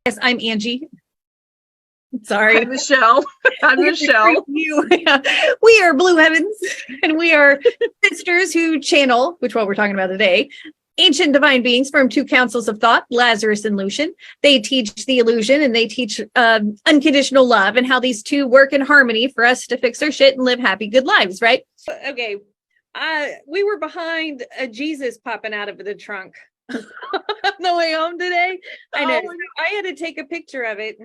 Yes, I'm Angie. Sorry. I'm Michelle. I'm Michelle. We are Blue Heavens, and we are sisters who channel, which what we're talking about today, ancient divine beings from two councils of thought, Lazarus and Lucian. They teach the illusion and they teach unconditional love and how these two work in harmony for us to fix our shit and live happy, good lives, right? Okay. We were behind a Jesus popping out of the trunk on the way home today. I know. I had to take a picture of it.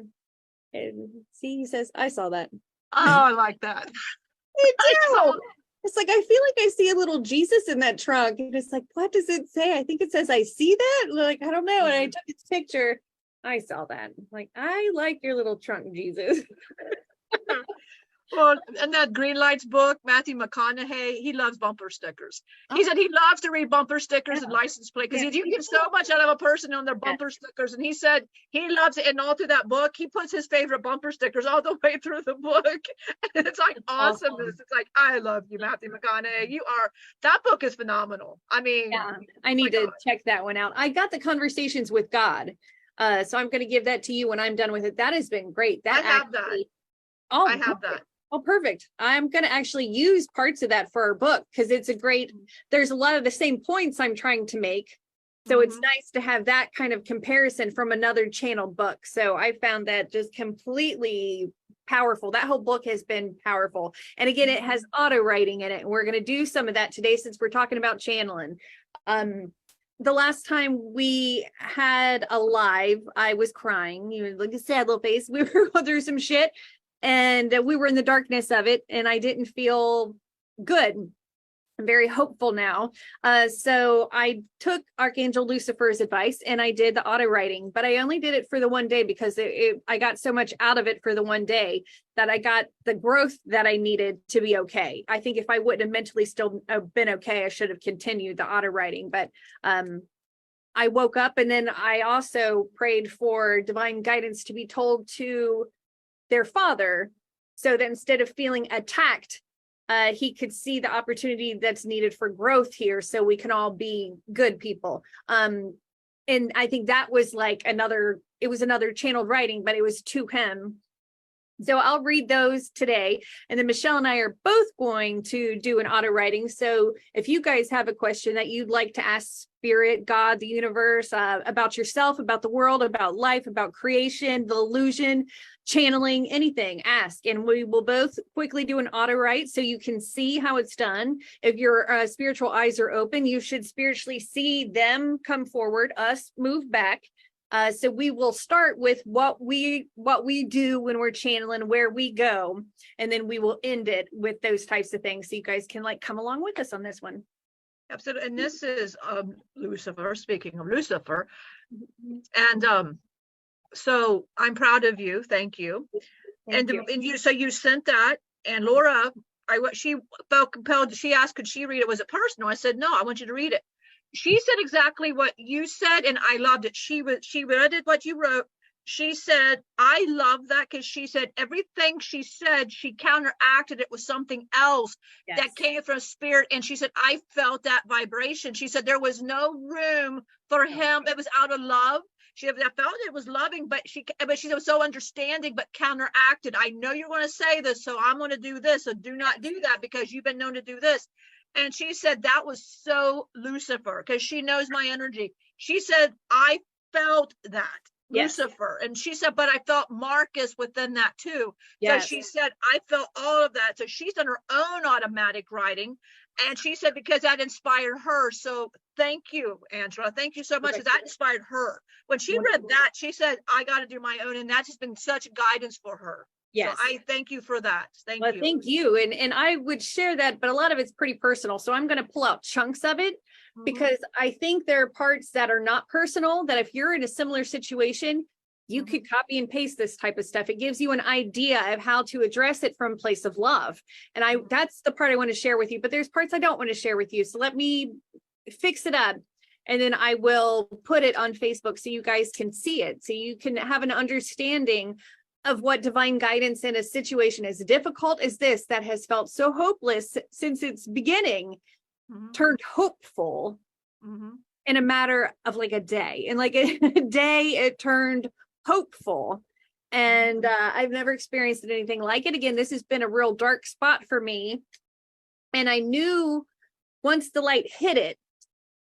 And see, he says, I saw that. Oh, I like that. Me too. It's like, I feel like I see a little Jesus in that trunk. And it's like, what does it say? I think it says, I see that. Like, I don't know. And I took his picture. I saw that. Like, I like your little trunk, Jesus. Well, in that Green Lights book, Matthew McConaughey, he loves bumper stickers. He said he loves to read bumper stickers and license plate because you get so much out of a person on their bumper stickers. And he said he loves it. And all through that book, he puts his favorite bumper stickers all the way through the book. And it's like awesomeness. It's like, I love you, Matthew McConaughey. That book is phenomenal. I mean, I need to check that one out. I got the Conversations with God. So I'm going to give that to you when I'm done with it. That has been great. I have that. I have that. Oh, perfect. I'm going to actually use parts of that for our book because it's there's a lot of the same points I'm trying to make. So it's nice to have that kind of comparison from another channeled book. So I found that just completely powerful. That whole book has been powerful. And again, it has auto writing in it. And we're going to do some of that today since we're talking about channeling. The last time we had a live, I was crying. You were like a sad little face. We were going through some shit. And we were in the darkness of it, and I didn't feel good. I'm very hopeful now. So I took Archangel Lucifer's advice, and I did the auto writing, but I only did it for the one day because I got so much out of it for the one day that I got the growth that I needed to be okay. I think if I wouldn't have mentally still been okay, I should have continued the auto writing, but I woke up, and then I also prayed for divine guidance to be told to their father, so that instead of feeling attacked, he could see the opportunity that's needed for growth here, so we can all be good people. And I think that was like another channeled writing, but it was to him. So I'll read those today. And then Michelle and I are both going to do an auto writing. So if you guys have a question that you'd like to ask Spirit, God, the universe, about yourself, about the world, about life, about creation, the illusion, channeling, anything, ask. And we will both quickly do an auto write so you can see how it's done. If your spiritual eyes are open, you should spiritually see them come forward, us move back. So we will start with what we do when we're channeling, where we go, and then we will end it with those types of things. So you guys can come along with us on this one. Absolutely. And this is Lucifer, speaking of Lucifer. And so I'm proud of you. Thank you. Thank you. So you sent that, and Laura, she felt compelled. She asked, could she read it? Was it personal? I said, no, I want you to read it. She said exactly what you said, and I loved it. She read it, what you wrote. She said, I love that, because she said everything she said, she counteracted it with something else that came from spirit. And she said, I felt that vibration. She said there was no room for him. It was out of love. She said, I felt it was loving, but she said it was so understanding, but counteracted. I know you're going to say this, so I'm going to do this. So do not do that, because you've been known to do this. And she said that was so Lucifer, because she knows my energy. She said, I felt that Lucifer. And she said, but I felt Marcus within that too. So she said, I felt all of that. So she's done her own automatic writing. And she said, because that inspired her. So thank you, Angela. Thank you so much. Because that inspired her. When she read that, she said, I got to do my own. And that's just been such guidance for her. Yes. So I thank you for that. Thank you. Thank you. And I would share that, but a lot of it's pretty personal. So I'm going to pull out chunks of it because I think there are parts that are not personal, that if you're in a similar situation, you could copy and paste this type of stuff. It gives you an idea of how to address it from a place of love. And that's the part I want to share with you, but there's parts I don't want to share with you. So let me fix it up. And then I will put it on Facebook so you guys can see it. So you can have an understanding of what divine guidance in a situation as difficult as this, that has felt so hopeless since its beginning, turned hopeful in a matter of like a day. And like a day, it turned hopeful. And I've never experienced anything like it. Again, this has been a real dark spot for me. And I knew once the light hit it,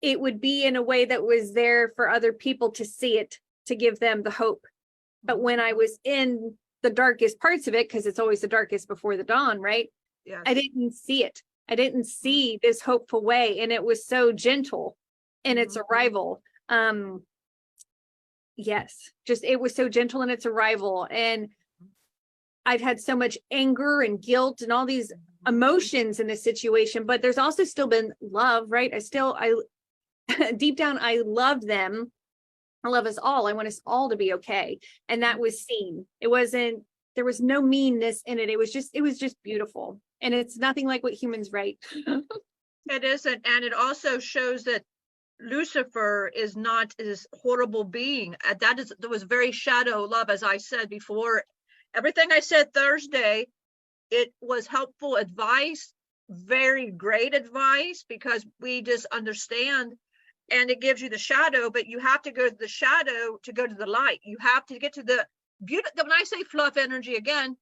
it would be in a way that was there for other people to see it, to give them the hope. But when I was in the darkest parts of it, because it's always the darkest before the dawn, right? Yes. I didn't see it. I didn't see this hopeful way. And it was so gentle in its arrival. Yes, just it was so gentle in its arrival. And I've had so much anger and guilt and all these emotions in this situation, but there's also still been love, right? I deep down, I love them. I love us all. I want us all to be okay. And that was seen. There was no meanness in it. It was just beautiful. And it's nothing like what humans write. It isn't. And it also shows that Lucifer is not this horrible being. There was very shadow love, as I said before. Everything I said Thursday, it was helpful advice, very great advice, because we just understand, and it gives you the shadow, but you have to go to the shadow to go to the light. You have to get to the beauty. When I say fluff energy again,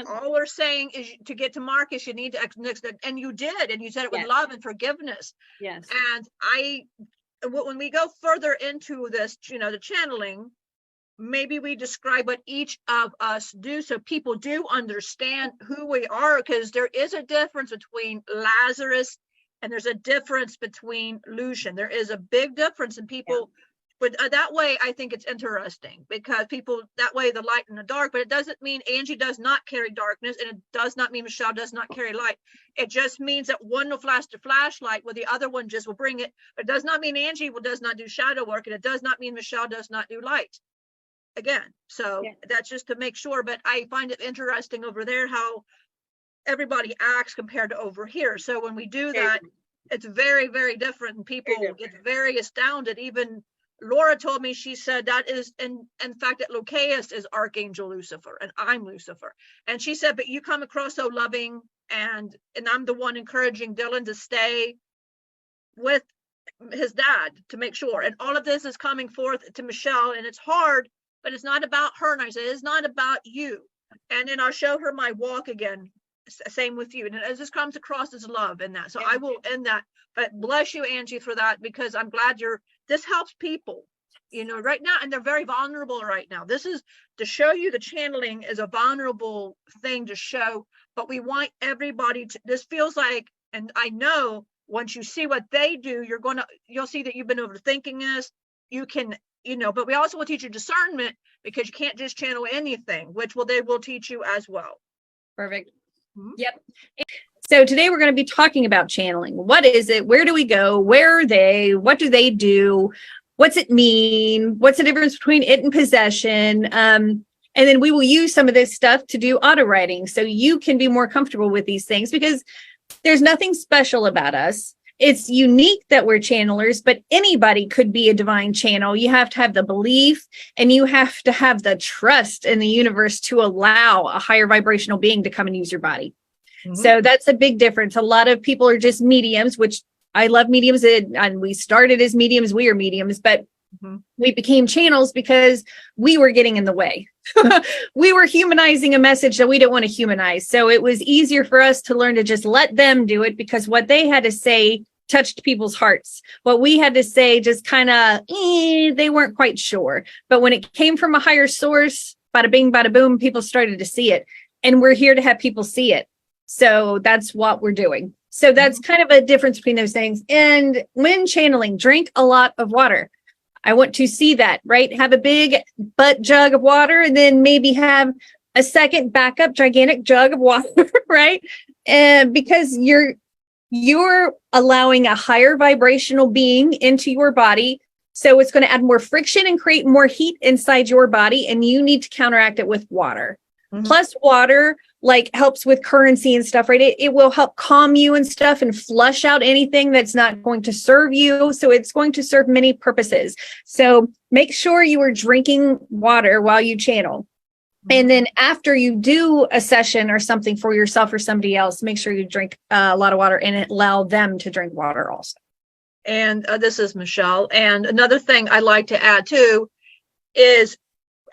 all we're saying is to get to Marcus, you need to, and you did, and you said it with love and forgiveness. Yes. And when we go further into this, the channeling, maybe we describe what each of us do so people do understand who we are, because there is a difference between Lazarus and there's a difference between Lucian. There is a big difference, and people but that way I think it's interesting, because people that way, the light and the dark, but it doesn't mean Angie does not carry darkness, and it does not mean Michelle does not carry light. It just means that one will flash the flashlight while the other one just will bring it. But it does not mean Angie does not do shadow work, and it does not mean Michelle does not do light. Again, so that's just to make sure. But I find it interesting over there how everybody acts compared to over here. So when we do that, it's very, very different, and people get very astounded. Even Laura told me, she said that is, in fact, that Locaeus is Archangel Lucifer, and I'm Lucifer. And she said, but you come across so loving, and I'm the one encouraging Dylan to stay with his dad to make sure. And all of this is coming forth to Michelle, and it's hard, but it's not about her. And I said, it's not about you. And then I'll show her my walk again. Same with you. And as this comes across as love in that. So I will end that. But bless you, Angie, for that, because I'm glad this helps people, right now. And they're very vulnerable right now. This is to show you the channeling is a vulnerable thing to show, but we want everybody this feels like, and I know once you see what they do, you'll see that you've been overthinking this. You can, but we also will teach you discernment, because you can't just channel anything, which they will teach you as well. Perfect. Yep. So today we're going to be talking about channeling. What is it? Where do we go? Where are they? What do they do? What's it mean? What's the difference between it and possession? And then we will use some of this stuff to do auto writing, so you can be more comfortable with these things, because there's nothing special about us. It's unique that we're channelers, but anybody could be a divine channel. You have to have the belief, and you have to have the trust in the universe to allow a higher vibrational being to come and use your body. So that's a big difference. A lot of people are just mediums, which I love mediums, and we started as mediums. We are mediums, but we became channels because we were getting in the way. We were humanizing a message that we didn't want to humanize. So it was easier for us to learn to just let them do it, because what they had to say touched people's hearts. What we had to say just kind of, they weren't quite sure. But when it came from a higher source, bada bing, bada boom, people started to see it. And we're here to have people see it. So that's what we're doing. So that's kind of a difference between those things. And when channeling, drink a lot of water. I want to see that, right? Have a big butt jug of water, and then maybe have a second backup gigantic jug of water, right? And because you're allowing a higher vibrational being into your body. So it's going to add more friction and create more heat inside your body. And you need to counteract it with water. Plus water helps with currency and stuff, right? It will help calm you and stuff and flush out anything that's not going to serve you. So it's going to serve many purposes. So make sure you are drinking water while you channel. And then after you do a session or something for yourself or somebody else, make sure you drink a lot of water and allow them to drink water also. And this is Michelle. And another thing I like to add too is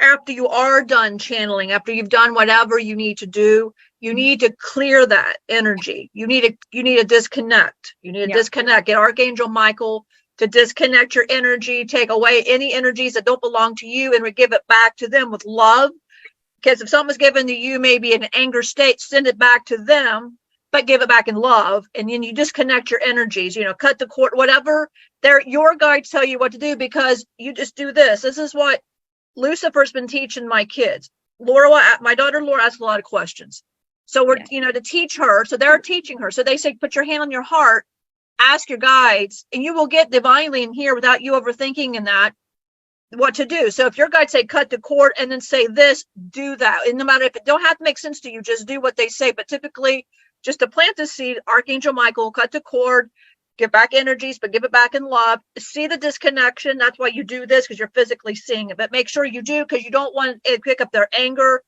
after you are done channeling, after you've done whatever you need to do, you need to clear that energy. You need to disconnect. You need to disconnect. Get Archangel Michael to disconnect your energy, take away any energies that don't belong to you, and give it back to them with love. Because if someone's given to you maybe in an anger state, send it back to them, but give it back in love. And then you disconnect your energies, cut the cord, whatever your guides tell you what to do, because you just do this. This is what Lucifer's been teaching my kids. My daughter Laura asks a lot of questions. So we're, to teach her. So they're teaching her. So they say, put your hand on your heart, ask your guides, and you will get divinely in here without you overthinking in that what to do. So if your guides say cut the cord and then say this, do that. And no matter if it don't have to make sense to you, just do what they say. But typically, just to plant the seed, Archangel Michael, cut the cord, give back energies, but give it back in love. See the disconnection. That's why you do this, because you're physically seeing it. But make sure you do, because you don't want to pick up their anger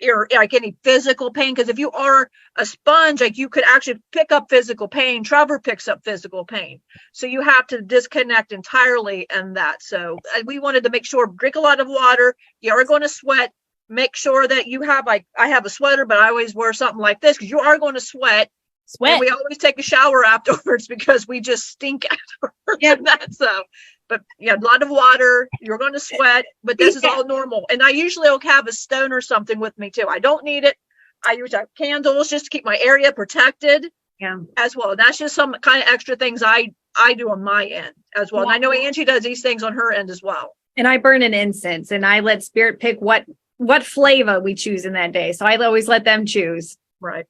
or like any physical pain. Because if you are a sponge, like you could actually pick up physical pain. Trevor picks up physical pain. So you have to disconnect entirely in that. So we wanted to make sure, drink a lot of water. You are going to sweat. Make sure that you have, like, I have a sweater, but I always wear something like this because you are going to sweat. And we always take a shower afterwards because we just stink afterwards. Yeah. So, but a lot of water, you're going to sweat, but this is all normal. And I usually will have a stone or something with me too. I don't need it. I use candles just to keep my area protected as well. That's just some kind of extra things I do on my end as well. And I know Angie does these things on her end as well. And I burn an incense, and I let spirit pick what flavor we choose in that day. So I always let them choose. Right.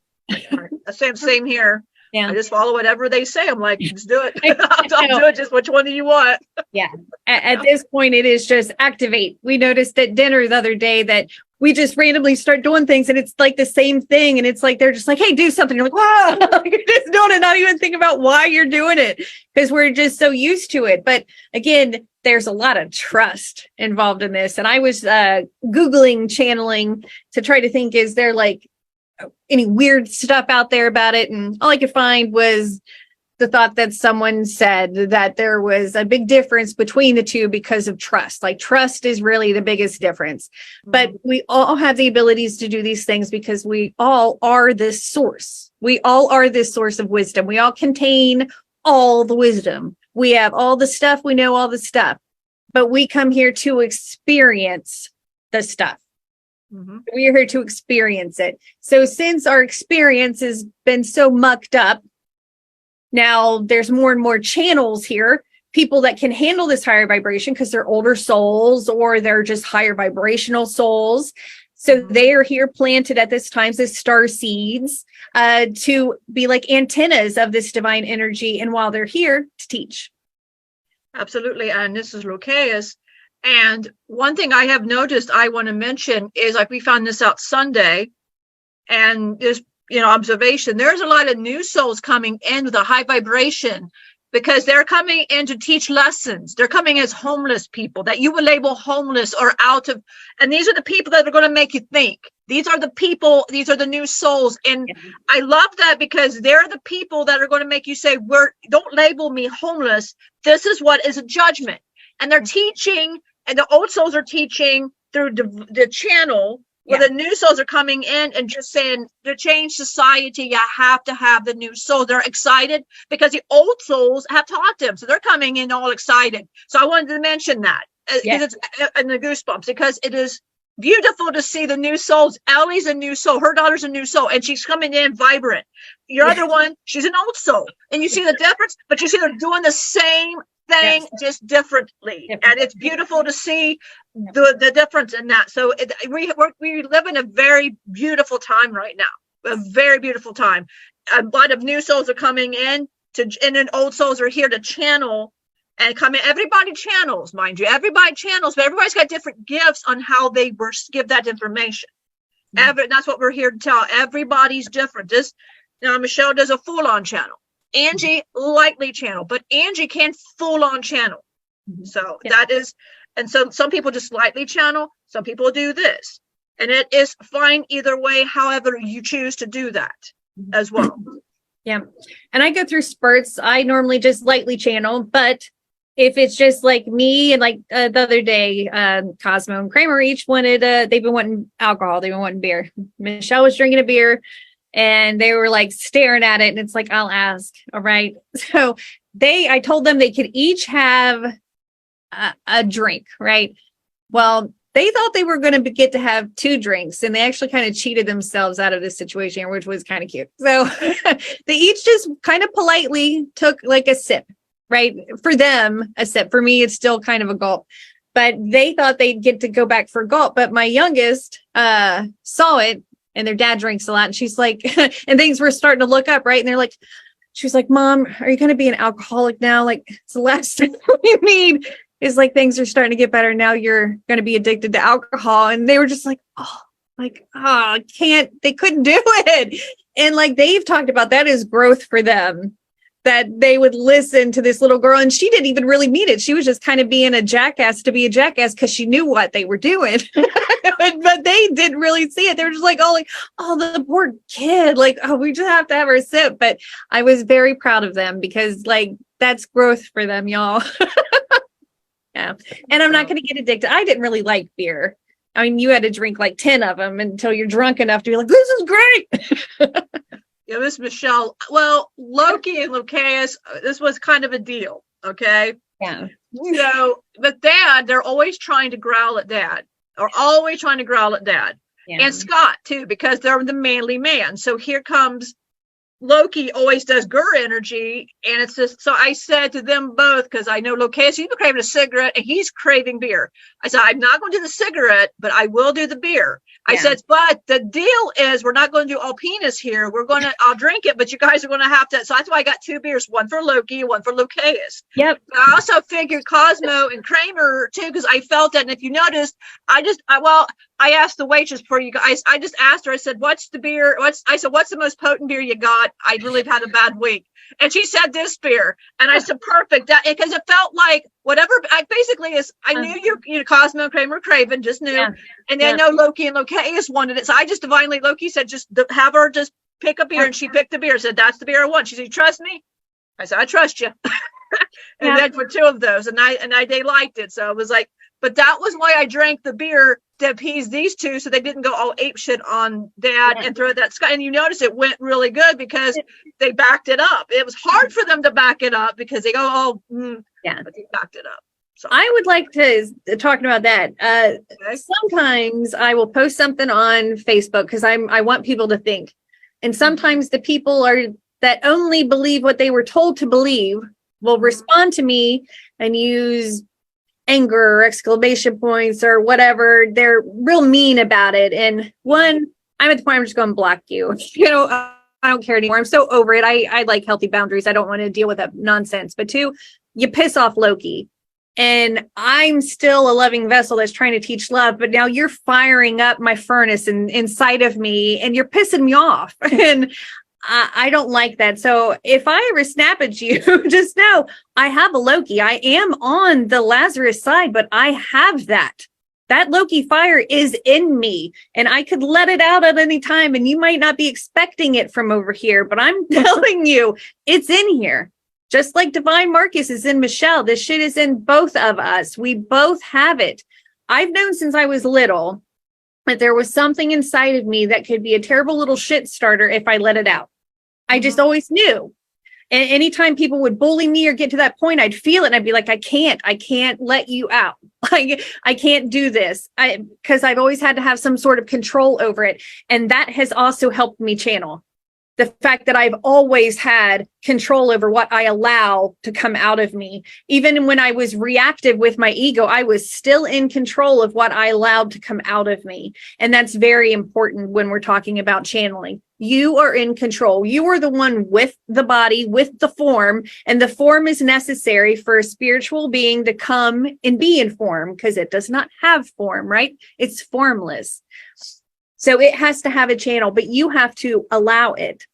Same here. Yeah. I just follow whatever they say. I'm like, just do it. I'll do it. Just which one do you want? Yeah. At this point, it is just activate. We noticed at dinner the other day that we just randomly start doing things, and it's like the same thing. And it's like, they're just like, hey, do something. You're like, wow, you're just doing it. Not even think about why you're doing it, because we're just so used to it. But again, there's a lot of trust involved in this. And I was Googling channeling to try to think, is there like any weird stuff out there about it? And all I could find was the thought that someone said that there was a big difference between the two because of trust. Like, trust is really the biggest difference. But we all have the abilities to do these things because we all are this source. We all are this source of wisdom. We all contain all the wisdom. We have all the stuff. We know all the stuff. But we come here to experience the stuff. We are here to experience it. So since our experience has been so mucked up, now there's more and more channels here, people that can handle this higher vibration because they're older souls or they're just higher vibrational souls. So they are here planted at this time as star seeds to be like antennas of this divine energy. And while they're here, to teach. Absolutely. And this is Locaeus. And one thing I have noticed I want to mention is, like, we found this out Sunday, and this, observation, there's a lot of new souls coming in with a high vibration because they're coming in to teach lessons. They're coming as homeless people that you would label homeless or out of, and these are the people that are going to make you think. These are the people, these are the new souls. And I love that because they're the people that are going to make you say, don't label me homeless. This is what is a judgment. And they're teaching. And the old souls are teaching through the channel where the new souls are coming in and just saying, to change society, you have to have the new souls. They're excited because the old souls have taught them. So they're coming in all excited. So I wanted to mention that because it's in the goosebumps, because it is beautiful to see the new souls. Ellie's a new soul. Her daughter's a new soul, and she's coming in vibrant. Your other one, she's an old soul. And you see the difference, but you see they're doing the same thing, just differently. And it's beautiful to see the difference in that. So we live in a very beautiful time right now, a very beautiful time. A lot of new souls are coming in and then old souls are here to channel and come in. Everybody channels, mind you, everybody channels, but everybody's got different gifts on how they give that information. That's what we're here to tell. Everybody's different. Michelle does a full-on channel. Angie lightly channel, but Angie can full on channel. So that is, and so some people just lightly channel, some people do this, and it is fine either way, however you choose to do that as well. Yeah. And I go through spurts. I normally just lightly channel, but if it's just like me and like the other day, Cosmo and Kramer each wanted, they've been wanting alcohol. They've been wanting beer. Michelle was drinking a beer and they were like staring at it. And it's like, I'll ask. All right. So I told them they could each have a drink. Right. Well, they thought they were going to get to have 2 drinks and they actually kind of cheated themselves out of this situation, which was kind of cute. So they each just kind of politely took like a sip. Right. For them, a sip. For me, it's still kind of a gulp, but they thought they'd get to go back for a gulp. But my youngest saw it and their dad drinks a lot. And she's like, and things were starting to look up. Right. And they're like, she was like, Mom, are you going to be an alcoholic now? Like, it's the last thing we need is like things are starting to get better. Now you're going to be addicted to alcohol. And they were just like, I can't, they couldn't do it. And like they've talked about that as growth for them, that they would listen to this little girl. And she didn't even really mean it. She was just kind of being a jackass to be a jackass because she knew what they were doing. But they didn't really see it. They were just like, oh, the poor kid. Like, oh, we just have to have her sip. But I was very proud of them because like that's growth for them, y'all. Yeah. And I'm not going to get addicted. I didn't really like beer. I mean, you had to drink like 10 of them until you're drunk enough to be like, this is great. Yeah, Miss Michelle. Well, Loki and Lucaeus, this was kind of a deal. Okay. Yeah. So, but they're always trying to growl at Dad, or always trying to growl at Dad. Yeah. And Scott too, because they're the manly man. So here comes Loki, always does Gur energy, and it's just, so I said to them both, because I know Lucaeus, he's been craving a cigarette and he's craving beer. I said, I'm not going to do the cigarette, but I will do the beer. I said, but the deal is we're not going to do all penis here. I'll drink it, but you guys are going to have to. So that's why I got 2 beers, one for Loki, one for Lucaeus. Yep. But I also figured Cosmo and Kramer too, because I felt that. And if you noticed, I asked the waitress for you guys. I just asked her, I said, what's the beer? I said, what's the most potent beer you got? I really have had a bad week. And she said this beer. And I said, perfect. Because it felt like whatever I knew you Cosmo, Kramer, Craven, just knew. Yeah. And I know Loki and Lucaeus wanted it. So I just divinely, Loki said, just have her just pick a beer. And she picked the beer. Said, that's the beer I want. She said, you trust me? I said, I trust you. And then for 2 of those, and they liked it. So it was like, but that was why I drank the beer to appease these 2, so they didn't go all ape shit on Dad and throw that sky. And you notice it went really good because they backed it up. It was hard for them to back it up because they go, but they backed it up. So I would like to talking about that. Sometimes I will post something on Facebook because I want people to think, and sometimes the people that only believe what they were told to believe will respond to me and use anger or exclamation points or whatever. They're real mean about it. And one, I'm at the point I'm just going to block you. I don't care anymore. I'm so over it. I like healthy boundaries. I don't want to deal with that nonsense. But 2, you piss off Loki. And I'm still a loving vessel that's trying to teach love. But now you're firing up my furnace inside of me and you're pissing me off. And I don't like that. So if I ever snap at you, just know I have a Loki. I am on the Lazarus side, but I have that. That Loki fire is in me and I could let it out at any time. And you might not be expecting it from over here, but I'm telling you, it's in here. Just like Divine Marcus is in Michelle. This shit is in both of us. We both have it. I've known since I was little that there was something inside of me that could be a terrible little shit starter if I let it out. I just always knew. And anytime people would bully me or get to that point, I'd feel it. And I'd be like, I can't let you out. I can't do this because I've always had to have some sort of control over it. And that has also helped me channel. The fact that I've always had control over what I allow to come out of me. Even when I was reactive with my ego, I was still in control of what I allowed to come out of me. And that's very important when we're talking about channeling. You are in control. You are the one with the body, with the form, and the form is necessary for a spiritual being to come and be in form because it does not have form, right? It's formless. So it has to have a channel, but you have to allow it.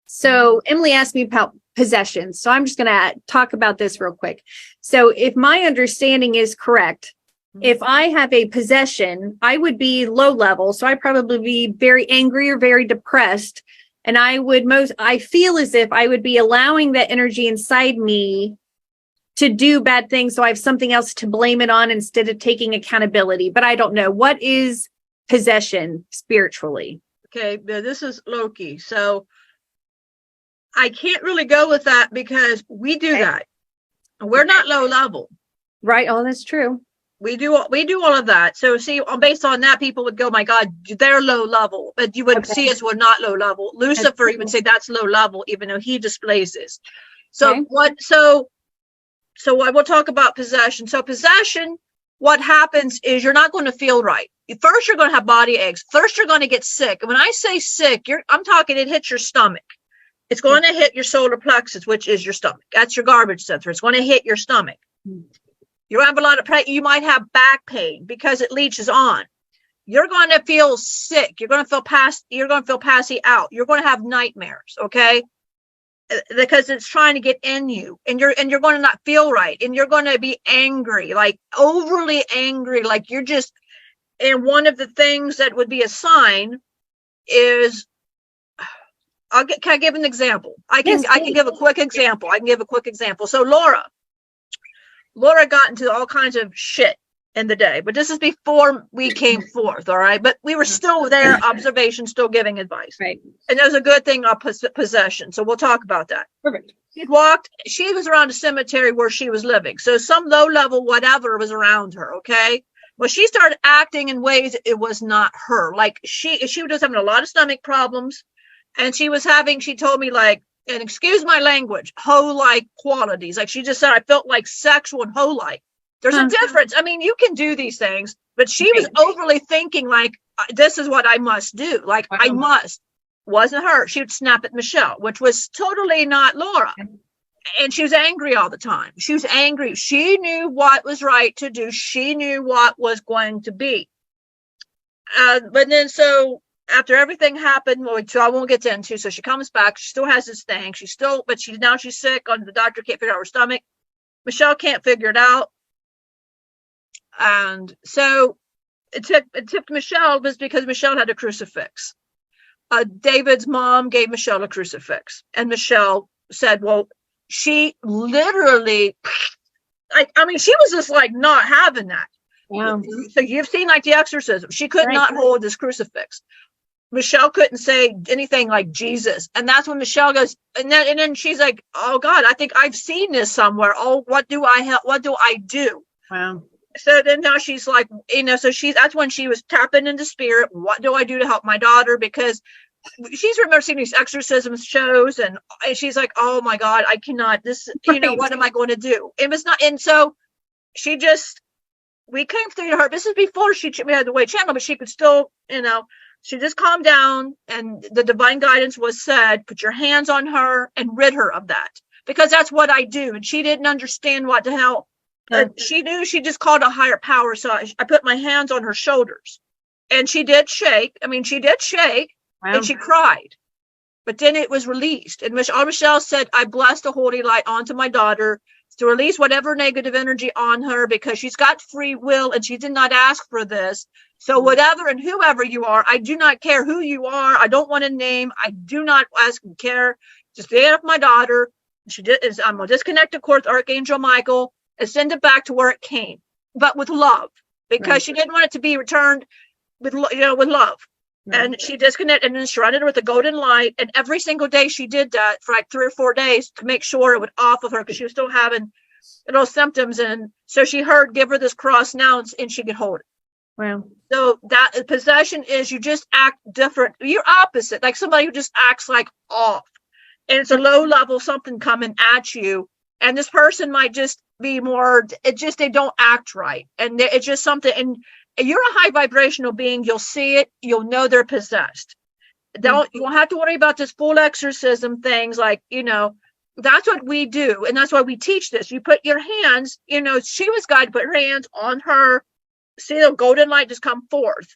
So Emily asked me about possessions. So I'm just going to talk about this real quick. So if my understanding is correct, if I have a possession, I would be low level. So I'd probably be very angry or very depressed. And I feel as if I would be allowing that energy inside me to do bad things. So I have something else to blame it on instead of taking accountability. But I don't know. What is possession spiritually? Okay, this is Loki. So I can't really go with that because we do that. We're not low level. Right. Oh, that's true. We do all of that. So see, based on that, people would go, my God, they're low level. But you would see us, we're not low level. Lucifer even say that's low level, even though he displays this. So so I will talk about possession. So possession, what happens is you're not going to feel right. First, you're going to have body aches. First, you're going to get sick. And when I say sick, I'm talking, it hits your stomach. It's going to hit your solar plexus, which is your stomach. That's your garbage center. It's going to hit your stomach. You have a lot of pain. You might have back pain because it leaches on. You're going to feel sick. You're going to feel passy out. You're going to have nightmares, okay? Because it's trying to get in you, and you're going to not feel right, and you're going to be angry, like overly angry, like you're just. And one of the things that would be a sign is, can I give an example? I can give a quick example. So Laura got into all kinds of shit in the day, but this is before we came forth, all right? But we were still there, observation, still giving advice. Right. And there's a good thing of possession. So we'll talk about that. Perfect. She was around a cemetery where she was living. So some low level, whatever was around her, okay? Well, she started acting in ways it was not her. Like she was having a lot of stomach problems. And she told me, like, and excuse my language, hoe-like qualities. Like she just said, I felt like sexual and hoe-like. There's a difference. I mean, you can do these things, but she was overly thinking like, this is what I must do. Like I must. Wasn't her. She would snap at Michelle, which was totally not Laura. And she was angry all the time. She was angry. She knew what was right to do. She knew what was going to be. But then after everything happened, which I won't get into, so she comes back. She still has this thing. But she's sick. The doctor can't figure out her stomach. Michelle can't figure it out. And so it tipped Michelle was because Michelle had a crucifix. David's mom gave Michelle a crucifix. And Michelle said, well, she literally, she was just like not having that. Yeah. So you've seen like the exorcism. She could not hold this crucifix. Michelle couldn't say anything like Jesus. And that's when Michelle goes, and then she's like, oh God, I think I've seen this somewhere. Oh, what do I do? Wow. So then now she's like, that's when she was tapping into spirit. What do I do to help my daughter? Because she's remember seeing these exorcism shows, and she's like, oh my God, I cannot, what am I going to do? It was not. And so we came through to her. This is before we had the way channel, but she could still, she just calmed down, and the divine guidance was said, put your hands on her and rid her of that, because that's what I do. And she didn't understand what the hell. She knew. She just called a higher power. So I put my hands on her shoulders, and she did shake. Wow. And she cried, but then it was released. And Michelle said, I blessed the holy light onto my daughter to release whatever negative energy on her, because she's got free will and she did not ask for this. So whatever and whoever you are, I do not care who you are. I don't want a name. I do not ask and care. Just get up my daughter. I'm going to disconnect the cord with Archangel Michael and send it back to where it came, but with love, because she didn't want it to be returned with love. And she disconnected and then surrounded her with a golden light. And every single day she did that for like 3 or 4 days to make sure it would off of her, because she was still having symptoms. And so she heard, give her this cross now, and she could hold it. Wow. So that possession is, you just act different. You're opposite, like somebody who just acts like off. And it's a low level something coming at you. And this person might just be more, they don't act right. And it's just something, and you're a high vibrational being. You'll see it. You'll know they're possessed. You don't have to worry about this full exorcism things. Like, that's what we do. And that's why we teach this. You put your hands, she was guided to put her hands on her. See the golden light just come forth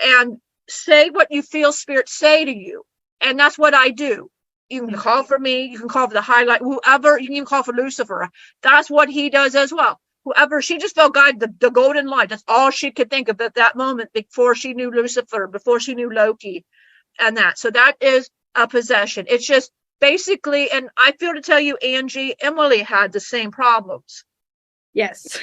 and say what you feel spirit say to you. And that's what I do. You can call for me. You can call for the highlight, whoever. You can even call for Lucifer. That's what he does as well. Whoever, she just felt guided, the golden light. That's all she could think of at that moment, before she knew Lucifer, before she knew Loki and that. So that is a possession. It's just basically, and I feel to tell you, Angie, Emily had the same problems. Yes.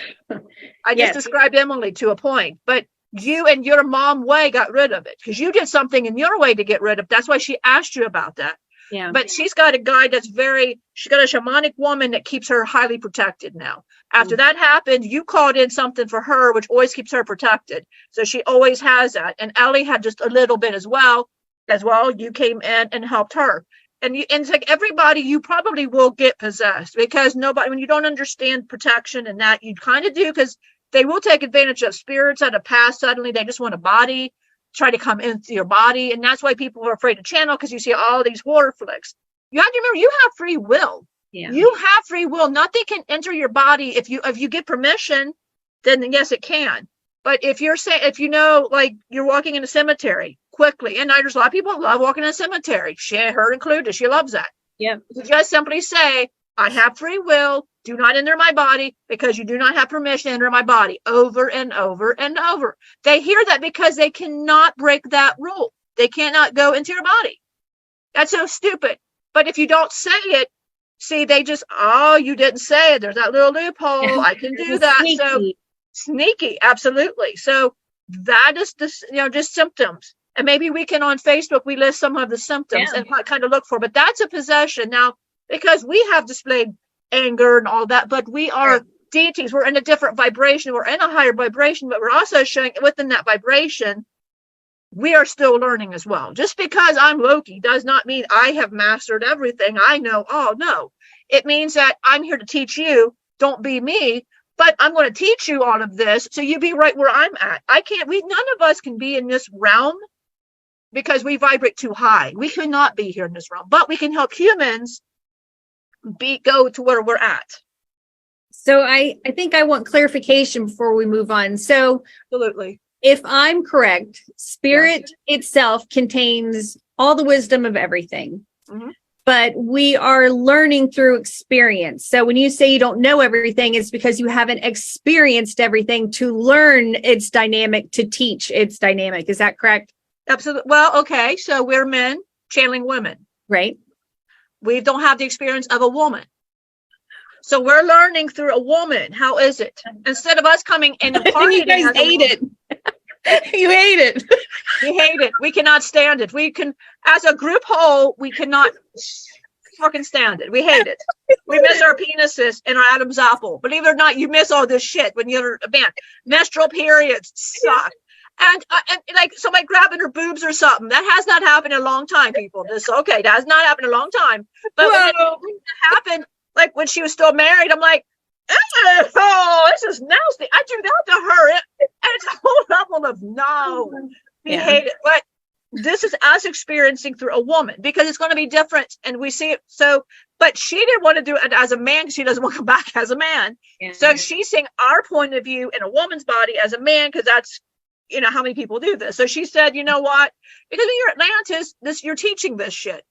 I just described Emily to a point, but you and your mom way got rid of it because you did something in your way to get rid of it. That's why she asked you about that. Yeah. But she's got a guy she's got a shamanic woman that keeps her highly protected now. After that happened, you called in something for her, which always keeps her protected. So she always has that. And Ellie had just a little bit as well. You came in and helped her. And it's like everybody, you probably will get possessed because nobody, when you don't understand protection and that, you kind of do, because they will take advantage of spirits out of past. Suddenly they just want a body, try to come into your body. And that's why people are afraid to channel, because you see all these horror flicks. You have to remember, you have free will. Yeah. You have free will. Nothing can enter your body. If you get permission, then yes, it can. But if you're saying, if you know, like you're walking in a cemetery quickly, and there's a lot of people love walking in a cemetery. Her included. She loves that. Yeah. You just simply say, I have free will. Do not enter my body because you do not have permission to enter my body, over and over and over. They hear that because they cannot break that rule. They cannot go into your body. That's so stupid. But if you don't say it, see, they just, you didn't say it. There's that little loophole. I can do that. Sneaky. So sneaky. Absolutely. So that is just symptoms. And maybe we can, on Facebook, we list some of the symptoms and kind of look for, but that's a possession. Now, because we have displayed anger and all that, but we are deities. We're in a different vibration. We're in a higher vibration, but we're also showing within that vibration, we are still learning as well. Just because I'm Loki does not mean I have mastered everything. I know. Oh, no. It means that I'm here to teach you. Don't be me, but I'm going to teach you all of this. So you be right where I'm at. None of us can be in this realm because we vibrate too high. We could not be here in this realm, but we can help humans go to where we're at. So I think I want clarification before we move on. So absolutely. If I'm correct, spirit itself contains all the wisdom of everything, but we are learning through experience. So when you say you don't know everything, it's because you haven't experienced everything to learn its dynamic, to teach its dynamic. Is that correct? Absolutely. Well, okay. So we're men channeling women. Right. We don't have the experience of a woman. So we're learning through a woman. How is it? Instead of us coming in and you guys hate it. You hate it. We hate it. We cannot stand it. We can, as a group whole, we cannot fucking stand it. We hate it. We miss our penises and our Adam's apple. Believe it or not, you miss all this shit when you're a man. Menstrual periods suck. And like somebody grabbing her boobs or something. That has not happened in a long time, people. That has not happened in a long time. But when it happened, like when she was still married, I'm like, oh, this is nasty. I do that to her. And it's a whole level of no. We hate it. But this is us experiencing through a woman because it's going to be different. And we see it. So, but she didn't want to do it as a man because she doesn't want to come back as a man. Yeah. So she's seeing our point of view in a woman's body as a man because that's, how many people do this. So she said, you know what? Because when you're Atlantis, you're teaching this shit.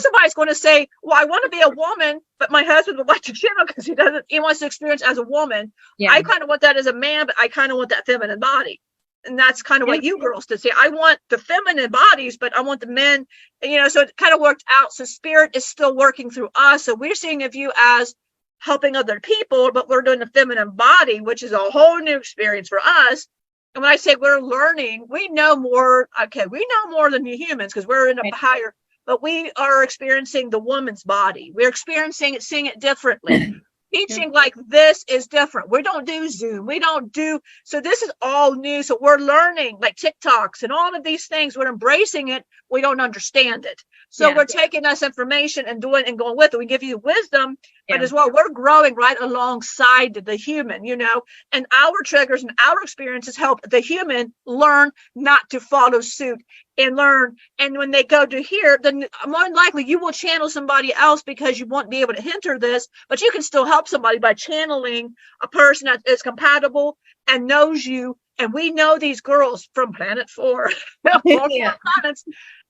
Somebody's going to say, well, I want to be a woman, but my husband would like to channel because he wants to experience as a woman. Yeah. I kind of want that as a man, but I kind of want that feminine body. And that's kind of what you girls did say. I want the feminine bodies, but I want the men, so it kind of worked out. So spirit is still working through us. So we're seeing of you as helping other people, but we're doing the feminine body, which is a whole new experience for us. And when I say we're learning, we know more. Okay, we know more than you humans because we're in a higher, but we are experiencing the woman's body. We're experiencing it, seeing it differently. Teaching like this is different. We don't do Zoom. So this is all new. So we're learning like TikToks and all of these things. We're embracing it. We don't understand it. So we're taking this information and going with it. We give you wisdom, but as well, we're growing right alongside the human, and our triggers and our experiences help the human learn not to follow suit and learn. And when they go to here, then more than likely you will channel somebody else because you won't be able to hinder this, but you can still help somebody by channeling a person that is compatible and knows you. And we know these girls from Planet 4, planets,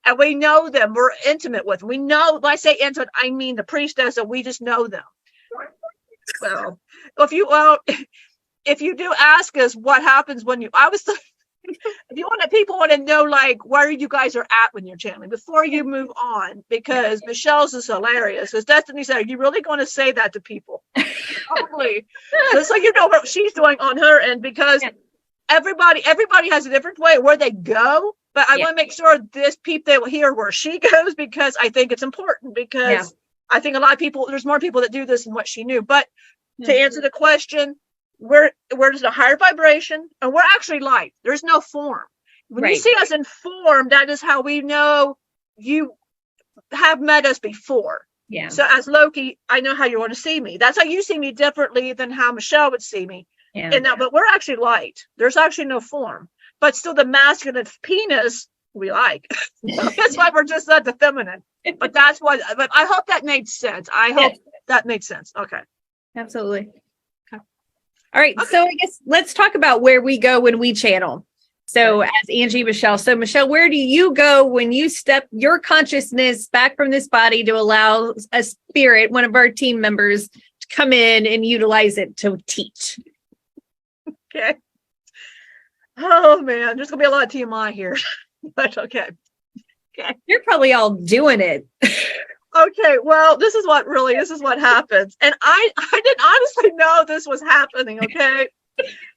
and we know them. We're intimate with them. We know, when I say intimate, I mean the priestess, and we just know them. Well, if you do ask us what happens when If you want to, people want to know like where you guys are at when you're channeling before you move on, because Michelle's is hilarious. Because Destiny said, "Are you really going to say that to people?" Probably, just so you know what she's doing on her end, because everybody has a different way where they go. But I want to make sure this people they will hear where she goes, because I think it's important, because I think a lot of people, there's more people that do this than what she knew. But to answer the question, we're just a higher vibration, and we're actually light. There's no form. When you see us in form, that is how we know you have met us before. Yeah. So as Loki, I know how you want to see me. That's how you see me differently than how Michelle would see me. Yeah. And now, but we're actually light. There's actually no form, but still the masculine penis we like. That's why we're just not the feminine. But that's what. But I hope that made sense. I hope that made sense. Okay. Absolutely. All right. Okay. So I guess let's talk about where we go when we channel. So as Angie, Michelle. So Michelle, where do you go when you step your consciousness back from this body to allow a spirit, one of our team members, to come in and utilize it to teach? Okay. Oh man, there's gonna be a lot of TMI here, but okay. Okay. You're probably all doing it. Okay, well, this is what happens. And I didn't honestly know this was happening, okay?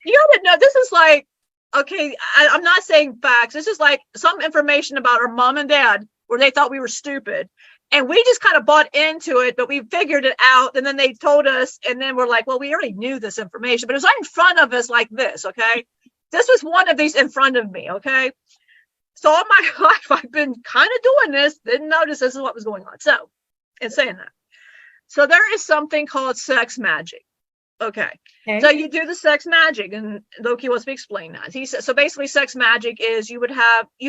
You didn't know, this is like, okay, I'm not saying facts. This is like some information about our mom and dad where they thought we were stupid. And we just kind of bought into it, but we figured it out. And then they told us, and then we're like, well, we already knew this information, but it was right in front of us like this, okay? This was one of these in front of me, okay? So all my life, I've been kind of doing this, didn't notice this is what was going on. So, in saying that. So there is something called sex magic. Okay. So you do the sex magic, and Loki wants me to explain that. He said, so basically sex magic is you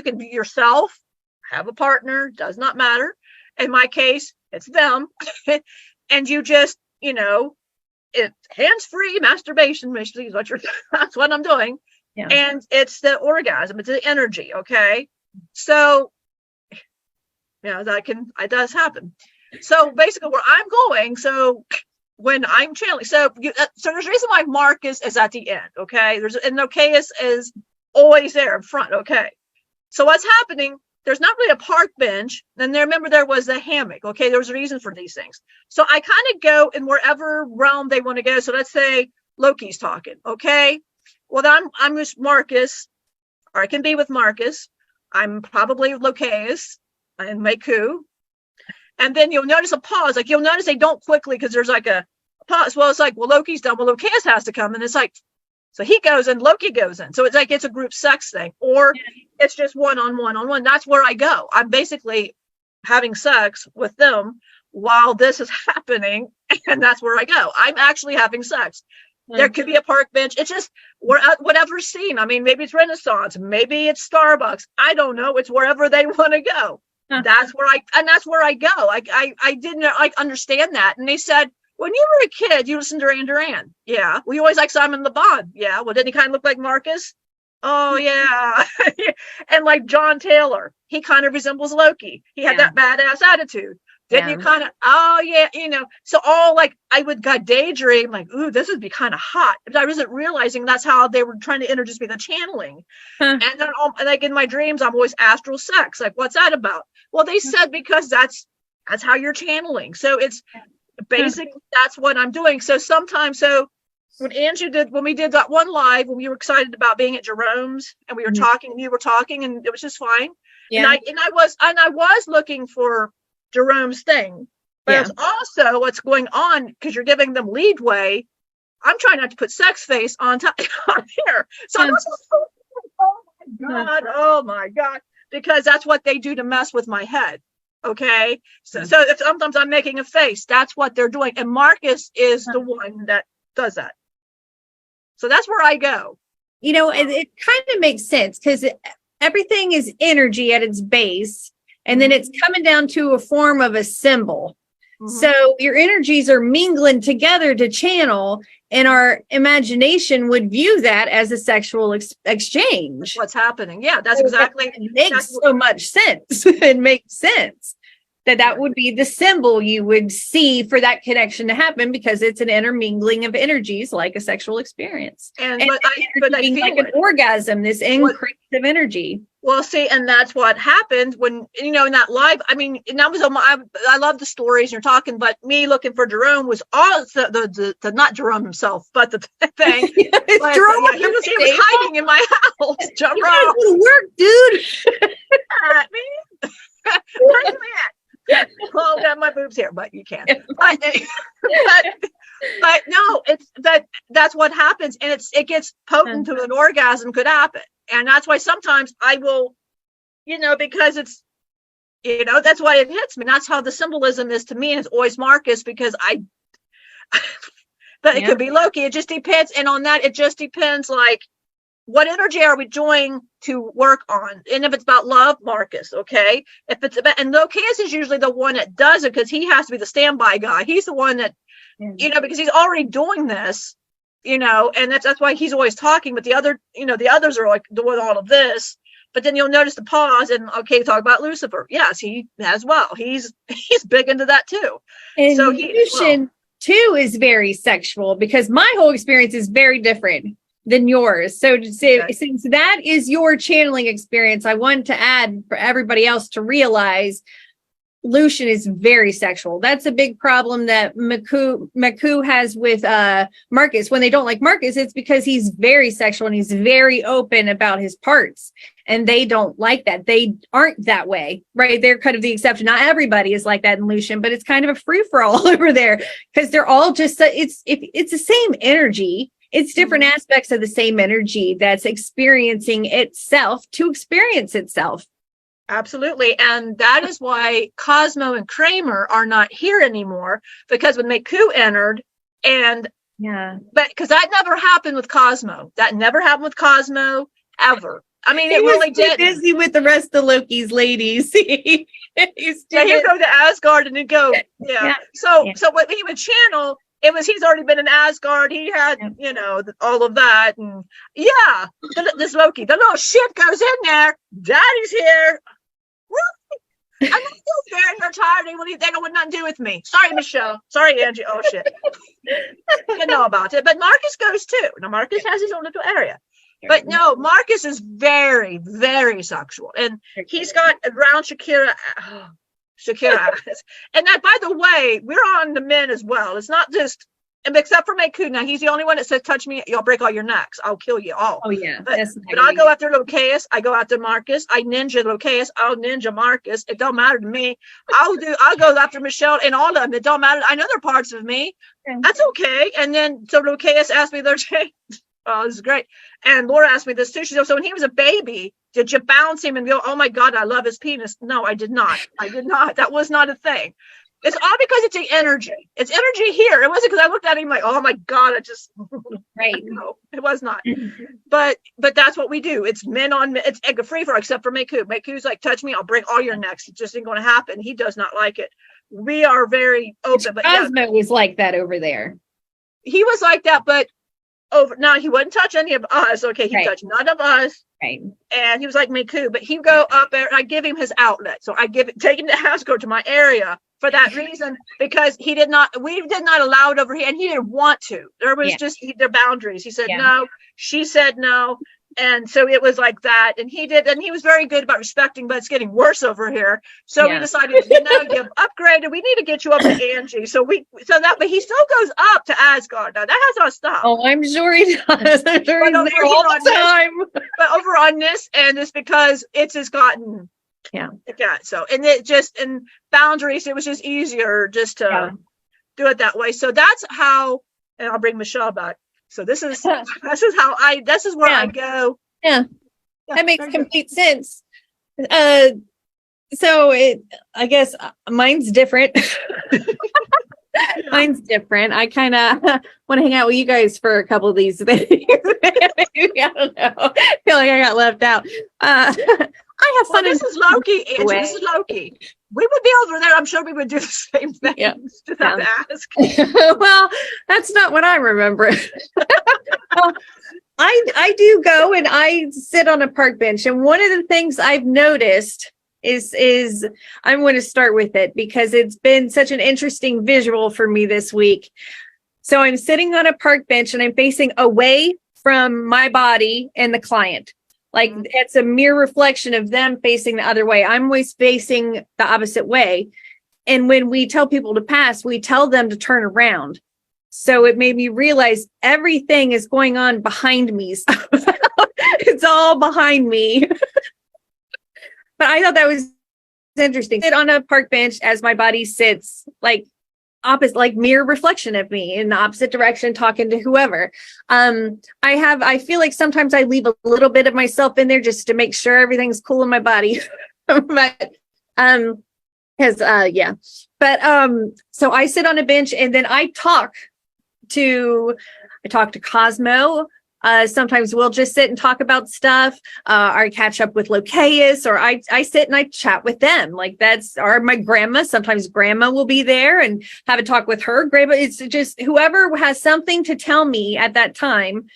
can be yourself, have a partner, does not matter. In my case, it's them. And you just, it's hands-free masturbation, basically, is what that's what I'm doing. Yeah. And it's the orgasm, it's the energy, okay? So, it does happen. So basically where I'm going, so when I'm channeling, so there's a reason why Marcus is at the end, okay? And Locaus is always there in front, okay? So what's happening, there's not really a park bench, and remember there was a hammock, okay? There was a reason for these things. So I kind of go in wherever realm they want to go. So let's say Loki's talking, okay? Well, I'm with Marcus, or I can be with Marcus. I'm probably Locaus and Maku. And then you'll notice a pause. Like you'll notice they don't quickly because there's like a pause. Well, it's like, well, Loki's done. Well, Locaus has to come. And it's like, so he goes and Loki goes in. So it's like it's a group sex thing, or it's just one-on-one. That's where I go. I'm basically having sex with them while this is happening. And that's where I go. I'm actually having sex. There could be a park bench. It's just whatever scene. I mean, maybe it's Renaissance, maybe it's Starbucks. I don't know. It's wherever they want to go. That's where I go. I didn't understand that. And they said, when you were a kid, you listened to Duran Duran. Yeah. We always like Simon Le Bon. Yeah. Well, didn't he kind of look like Marcus? Oh yeah. And like John Taylor, he kind of resembles Loki. He had that badass attitude. Then you kind of, so all like I would daydream like, ooh, this would be kind of hot. But I wasn't realizing that's how they were trying to introduce me to channeling. And then like in my dreams, I'm always astral sex. Like, what's that about? Well, they said because that's how you're channeling. So it's basically that's what I'm doing. So sometimes, when we did that one live, when we were excited about being at Jerome's and we were talking, and you were talking, and it was just fine. Yeah. And I was looking for Jerome's thing, but it's also what's going on because you're giving them leadway. I'm trying not to put sex face on top on here. So I'm oh my god, because that's what they do to mess with my head. Okay, so if sometimes I'm making a face, that's what they're doing, and Marcus is the one that does that. So that's where I go. It kind of makes sense because everything is energy at its base. And then it's coming down to a form of a symbol. So your energies are mingling together to channel, and our imagination would view that as a sexual exchange. What's happening? Yeah, that's exactly. It makes so much sense. It makes sense that would be the symbol you would see for that connection to happen, because it's an intermingling of energies like a sexual experience. And but I feel like an orgasm, this increase of energy. Well, see, and that's what happened when, in that live, I mean, and that was, I love the stories you're talking, but me looking for Jerome was all the not Jerome himself, but the thing. But, Jerome, he was hiding in my house. Jerome. You gotta go to work, dude. At me. Well, got my boobs here, but you can't. But no, that's what happens, and it gets potent to an orgasm could happen, and that's why sometimes I will, because it's, that's why it hits me. That's how the symbolism is to me, and it's always Marcus, because but it could be Loki. It just depends, and on that, it just depends, like, what energy are we doing to work on? And if it's about love, Marcus, okay? If it's about, and Locatus is usually the one that does it, because he has to be the standby guy. He's the one that, because he's already doing this, and that's why he's always talking. But the others are like doing all of this. But then you'll notice the pause, and okay, talk about Lucifer. Yes, he as well. He's big into that too. And so Lucian too is very sexual, because my whole experience is very different than yours. So since that is your channeling experience, I want to add for everybody else to realize Lucian is very sexual. That's a big problem that Maku has with Marcus. When they don't like Marcus, it's because he's very sexual and he's very open about his parts. And they don't like that. They aren't that way, right? They're kind of the exception. Not everybody is like that in Lucian, but it's kind of a free-for-all over there, because they're all just, it's the same energy. It's different aspects of the same energy that's experiencing itself to experience itself. Absolutely. And that is why Cosmo and Kramer are not here anymore, because when Maku entered, but because that never happened with Cosmo. That never happened with Cosmo ever. I mean, it really did. Busy with the rest of Loki's ladies. He'd go to Asgard and he'd go, So what he would channel, he's already been in Asgard. He had, all of that. And this Loki, the little shit goes in there. Daddy's here. Really? I'm not so fair and retired. They don't want nothing to do with me. Sorry, Michelle. Sorry, Angie. Oh, shit. You know about it. But Marcus goes too. Now, Marcus has his own little area. But no, Marcus is very, very sexual. And he's got around Shakira. And that, by the way, we're on the men as well. It's not just, except for Maku. Now, he's the only one that says, touch me, you'll break all your necks. I'll kill you all. Oh, yeah. But I go after Locatus. I go after Marcus. I ninja Locatus. I'll ninja Marcus. It don't matter to me. I'll go after Michelle and all of them. It don't matter. I know they're parts of me. That's okay. And then, so Locatus asked me, oh, this is great. And Laura asked me this too. She said, so when he was a baby, did you bounce him and go, oh my God, I love his penis? No, I did not. That was not a thing. It's all because it's the energy. It's energy here. It wasn't because I looked at him like, oh my God, right. No, it was not. But that's what we do. It's men on men. It's free for, except for Maku. Maku's like, touch me, I'll break all your necks. It just ain't going to happen. He does not like it. We are very open. But Cosmo was like that over there. He was like that, but now he wouldn't touch any of us. Okay, he touched none of us. Right. And he was like Maku, but he'd go up there and I give him his outlet. So I take him to Asgard, to my area, for that reason, because we did not allow it over here, and he didn't want to. There was just their boundaries. He said no, she said no. And so it was like that. And he did, and he was very good about respecting, but it's getting worse over here. So we decided, you've upgraded. We need to get you up to Angie. But he still goes up to Asgard. Now that has not stopped. Oh, I'm sure he does. I'm sure he's there all the time. But over on this end, it's because it's just gotten so, and it just, and boundaries, it was just easier just to do it that way. So that's how, and I'll bring Michelle back. So this is where I go. Yeah. That makes complete sense. So I guess mine's different. Mine's different. I kind of want to hang out with you guys for a couple of these days. I don't know. I feel like I got left out. I have fun. This is Loki, Angie. This is Loki. We would be over there. I'm sure we would do the same thing. Yeah. Just have to ask. Well, that's not what I remember. I do go and I sit on a park bench. And one of the things I've noticed is I'm going to start with it because it's been such an interesting visual for me this week. So I'm sitting on a park bench and I'm facing away from my body and the client. Like it's a mirror reflection of them facing the other way. I'm always facing the opposite way. And when we tell people to pass, we tell them to turn around. So it made me realize everything is going on behind me. So it's all behind me. But I thought that was interesting. Sit on a park bench as my body sits like opposite, like mirror reflection of me in the opposite direction, talking to whoever. I feel like sometimes I leave a little bit of myself in there just to make sure everything's cool in my body. But so I sit on a bench and then I talk to Cosmo. Sometimes we'll just sit and talk about stuff, or catch up with Locaeus, or I sit and I chat with them. Like or my grandma. Sometimes grandma will be there and have a talk with her. Grandma, it's just whoever has something to tell me at that time,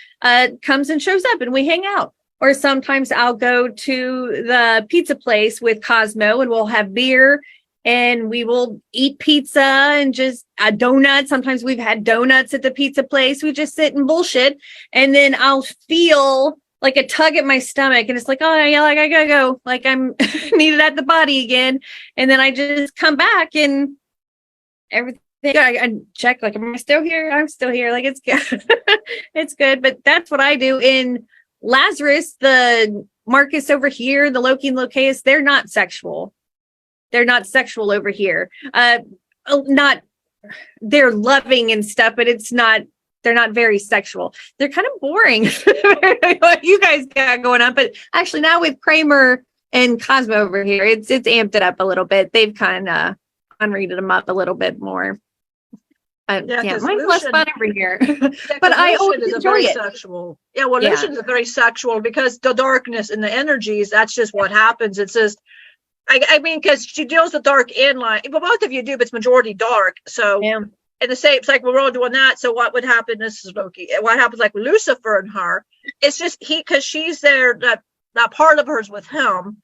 comes and shows up and we hang out. Or sometimes I'll go to the pizza place with Cosmo and we'll have beer and we will eat pizza and just a donut. Sometimes we've had donuts at the pizza place. We just sit and bullshit. And then I'll feel like a tug at my stomach. And it's like, oh, yeah, like I gotta go. Like I'm needed at the body again. And then I just come back and everything. I check, like, am I still here? I'm still here. Like, it's good. It's good. But that's what I do. In Lazarus, the Marcus over here, the Loki and Locaeus, they're not sexual. They're not sexual over here. They're loving and stuff, but they're not very sexual. They're kind of boring. What you guys got going on. But actually now with Kramer and Cosmo over here, it's amped it up a little bit. They've kind of unrated them up a little bit more. Mine's less fun over here. But I always enjoy it. Sexual. Yeah, well, Lucian is very sexual because the darkness and the energies, that's just what happens. It's just, I mean, because she deals with dark and light. Well, both of you do, but it's majority dark. So, and the same, it's like we're all doing that. So what would happen? This is Loki. What happens like with Lucifer and her? It's just because she's there, that part of hers with him.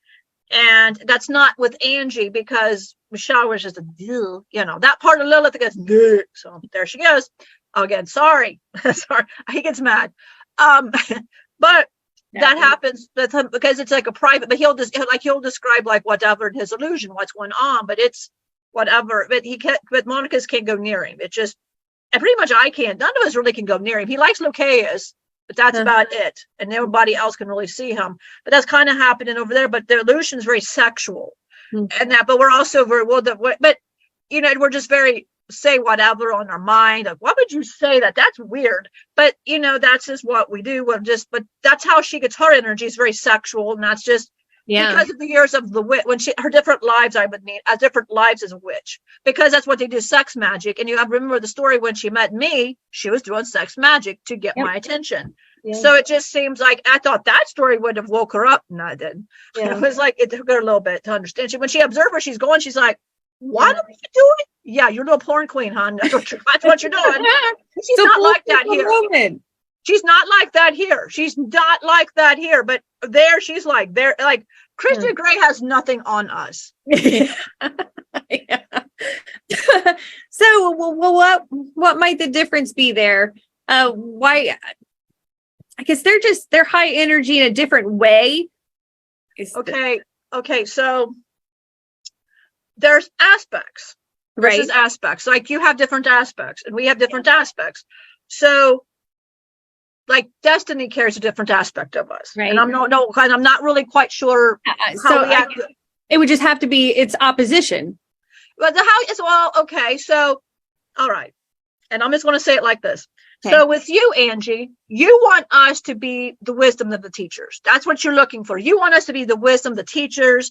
And that's not with Angie because Michelle was just a deal, that part of Lilith goes, duh. So there she goes. Again, sorry. Sorry. He gets mad. But that happens with him because it's like a private, but he'll describe like whatever his illusion, what's going on, but it's whatever. But Monica's can't go near him. It just, and pretty much I can't. None of us really can go near him. He likes Locaeus, but that's about it. And nobody else can really see him. But that's kind of happening over there. But the illusion is very sexual, but we're also very well. But we're just very say whatever on our mind. Like, why would you say that? That's weird. But that's just what we do. But that's how she gets her energy is very sexual, and that's just because of the years of the witch. When her different lives, I would mean as different lives as a witch, because that's what they do, sex magic. And I remember the story when she met me. She was doing sex magic to get my attention. Yeah. So it just seems like I thought that story would have woke her up, and I didn't. Yeah. It was like it took her a little bit to understand. When she observed her, she's going. She's like, "What are you doing? Yeah, you're a little porn queen, hon. That's what you're doing." She's not like that here. She's not like that here. She's not like that here. But there, she's like there. Like Christian Grey has nothing on us. So, what might the difference be there? Why? I guess they're high energy in a different way. Okay. So there's aspects. Right. There's aspects. Like you have different aspects and we have different aspects. So like Destiny carries a different aspect of us. Right. And I'm not really quite sure it would just have to be its opposition. But okay. So all right. And I'm just going to say it like this. Okay. So with you, Angie, you want us to be the wisdom of the teachers. That's what you're looking for. You want us to be the wisdom of the teachers.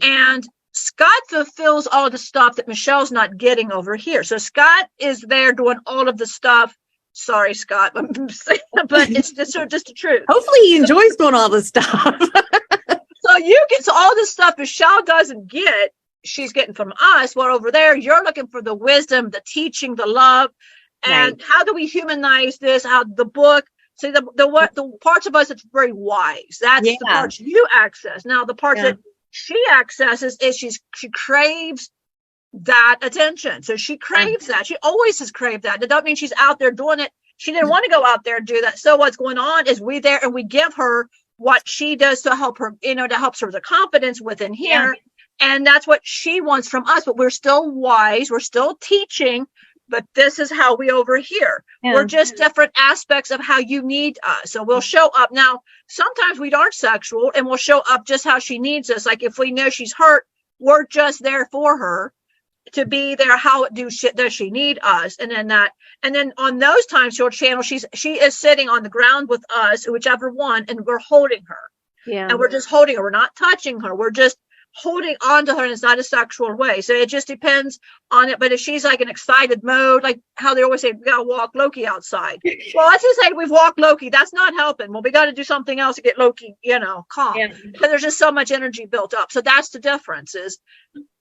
And Scott fulfills all the stuff that Michelle's not getting over here. So Scott is there doing all of the stuff. Sorry, Scott, but it's just the truth. Hopefully he enjoys doing all the stuff. So you get all the stuff Michelle doesn't get, she's getting from us. Well, over there, you're looking for the wisdom, the teaching, the love. And how do we humanize this? How the book, see the parts of us that's very wise. That's the parts you access. Now the parts that she accesses is she craves that attention. So she craves that. She always has craved that. That doesn't mean she's out there doing it. She didn't want to go out there and do that. So what's going on is we there and we give her what she does to help her, to help her with the confidence within here. And that's what she wants from us. But we're still wise. We're still teaching. But this is how we over here. We're just different aspects of how you need us. So we'll show up. Now, sometimes we aren't sexual and we'll show up just how she needs us. Like if we know she's hurt, we're just there for her to be there. How does she need us? And then on those times she'll channel. She is sitting on the ground with us, whichever one, and we're holding her. Yeah. And we're just holding her. We're not touching her. We're just holding on to her, and it's not a sexual way. So it just depends on it. But if she's like an excited mode, like how they always say, we gotta walk Loki outside. Well, let's just say we've walked Loki. That's not helping. Well, we got to do something else to get Loki, calm. Because there's just so much energy built up. So that's the difference. Is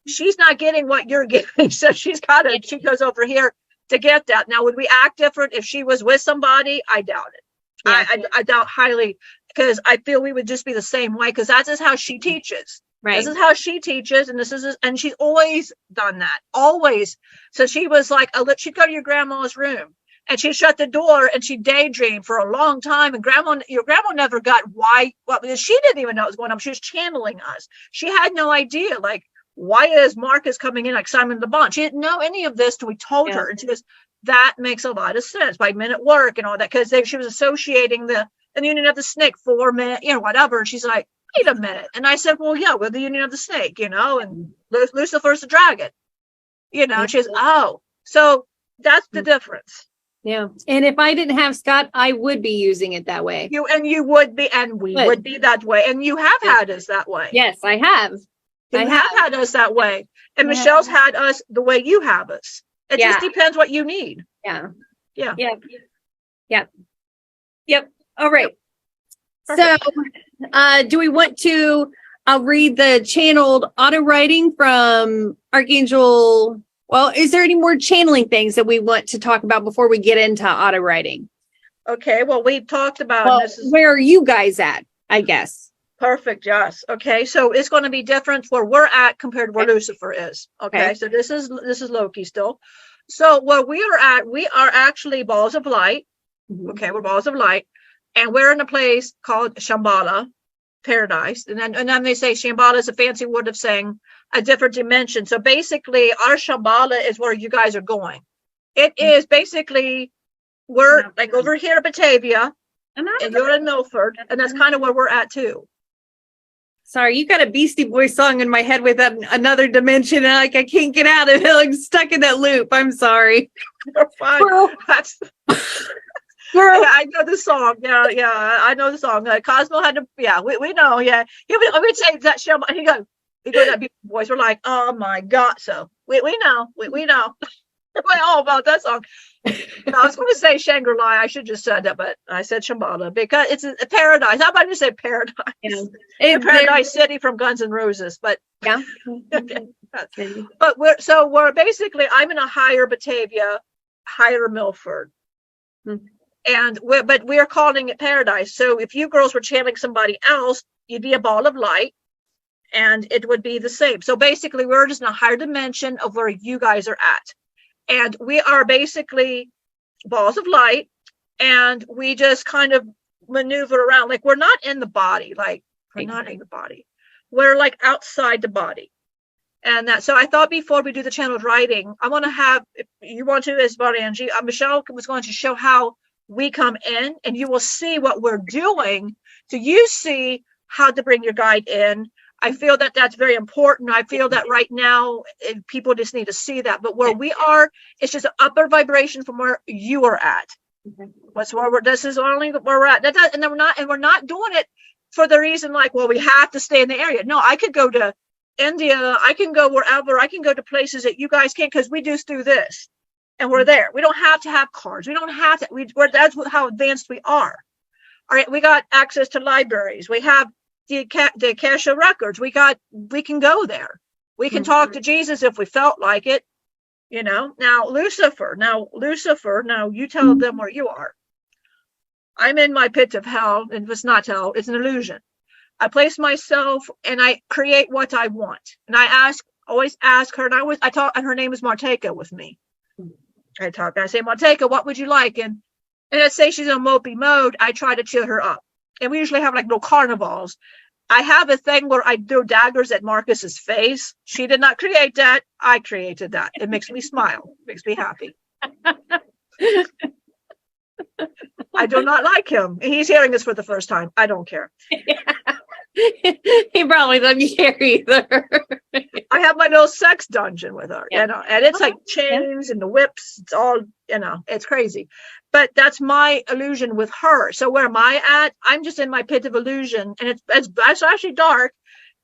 she's not getting what you're getting. So she goes over here to get that. Now, would we act different if she was with somebody? I doubt it. I doubt highly, because I feel we would just be the same way, because that's just how she teaches. Right. This is how she teaches, and she's always done that, always. So she was like, she'd go to your grandma's room, and she'd shut the door, and she'd daydream for a long time. And your grandma never got why. Well, she didn't even know what was going on. She was channeling us. She had no idea, like, why is Marcus coming in like Simon the Bond? She didn't know any of this till we told her, and she goes, that makes a lot of sense by men at work and all that, because she was associating the union of the snake for men, whatever. And she's like, wait a minute. And I said, well, yeah, we're the union of the snake, and Lucifer's the dragon, she says, oh, so that's the difference. Yeah. And if I didn't have Scott, I would be using it that way. You would be, and we would be that way. And you have had us that way. Yes, I have. You have had us that way. And Michelle's had us the way you have us. It just depends what you need. Yeah. Yeah. Yep. All right. Perfect. So do we want to read the channeled auto writing from Archangel? Well, is there any more channeling things that we want to talk about before we get into auto writing? Okay. Well, we've talked about where are you guys at, I guess. Perfect. Yes. Okay. So it's going to be different where we're at compared to where Lucifer is. Okay. So this is Loki still. So where we are actually balls of light. Mm-hmm. Okay. We're balls of light. And we're in a place called Shambhala, paradise. And then they say Shambhala is a fancy word of saying a different dimension. So basically our Shambhala is where you guys are going. It is basically, we're like over here in Batavia, and you're in Milford. And that's kind of where we're at too. Sorry, you got a Beastie Boys song in my head with another dimension, and I can't get out of it. I'm stuck in that loop. I'm sorry. You're fine. I know the song. Yeah, I know the song. Cosmo had to. Yeah, we know. Yeah, we'd say that show. He goes that Beastie Boys. We're like, oh my God. So we know. We know. We're all about that song. I was going to say Shangri-La. I should just said that, but I said Shambhala because it's a paradise. How about you say paradise? Yeah. Paradise City from Guns N' Roses, but yeah. But we're basically, I'm in a higher Batavia, higher Milford, and we're calling it paradise. So if you girls were channeling somebody else, you'd be a ball of light, and it would be the same. So basically, we're just in a higher dimension of where you guys are at. And we are basically balls of light, and we just kind of maneuver around. Like, we're not in the body. Like, we're not in the body. We're like outside the body. And so I thought before we do the channeled writing, I want to have, if you want to, as Angie, Michelle was going to show how we come in, and you will see what we're doing. So you see how to bring your guide in. I feel that that's very important. I feel that right now people just need to see that. But where we are, it's just an upper vibration from where you are at. That's where this is only where we're at. We're not doing it for the reason like, well, we have to stay in the area. No, I could go to India. I can go wherever. I can go to places that you guys can't, because we just do this, and we're there. We don't have to have cars. We don't have to. That's how advanced we are. All right, we got access to libraries. We have the Akasha records. We can go there. We can talk to Jesus if we felt like it, Now Lucifer, you tell them where you are. I'm in my pit of hell, and it's not hell, it's an illusion. I place myself and I create what I want. And I always ask her, and I talk, and her name is Marteka with me. I say, Marteka, what would you like? And I say she's in mopey mode. I try to cheer her up. And we usually have like little carnivals. I have a thing where I throw daggers at Marcus's face. She did not create that. I created that. It makes me smile. It makes me happy. I do not like him. He's hearing this for the first time. I don't care. He probably doesn't care either. I have my little sex dungeon with her, and it's like chains and the whips. It's all, it's crazy. But that's my illusion with her. So where am I at? I'm just in my pit of illusion, and it's actually dark.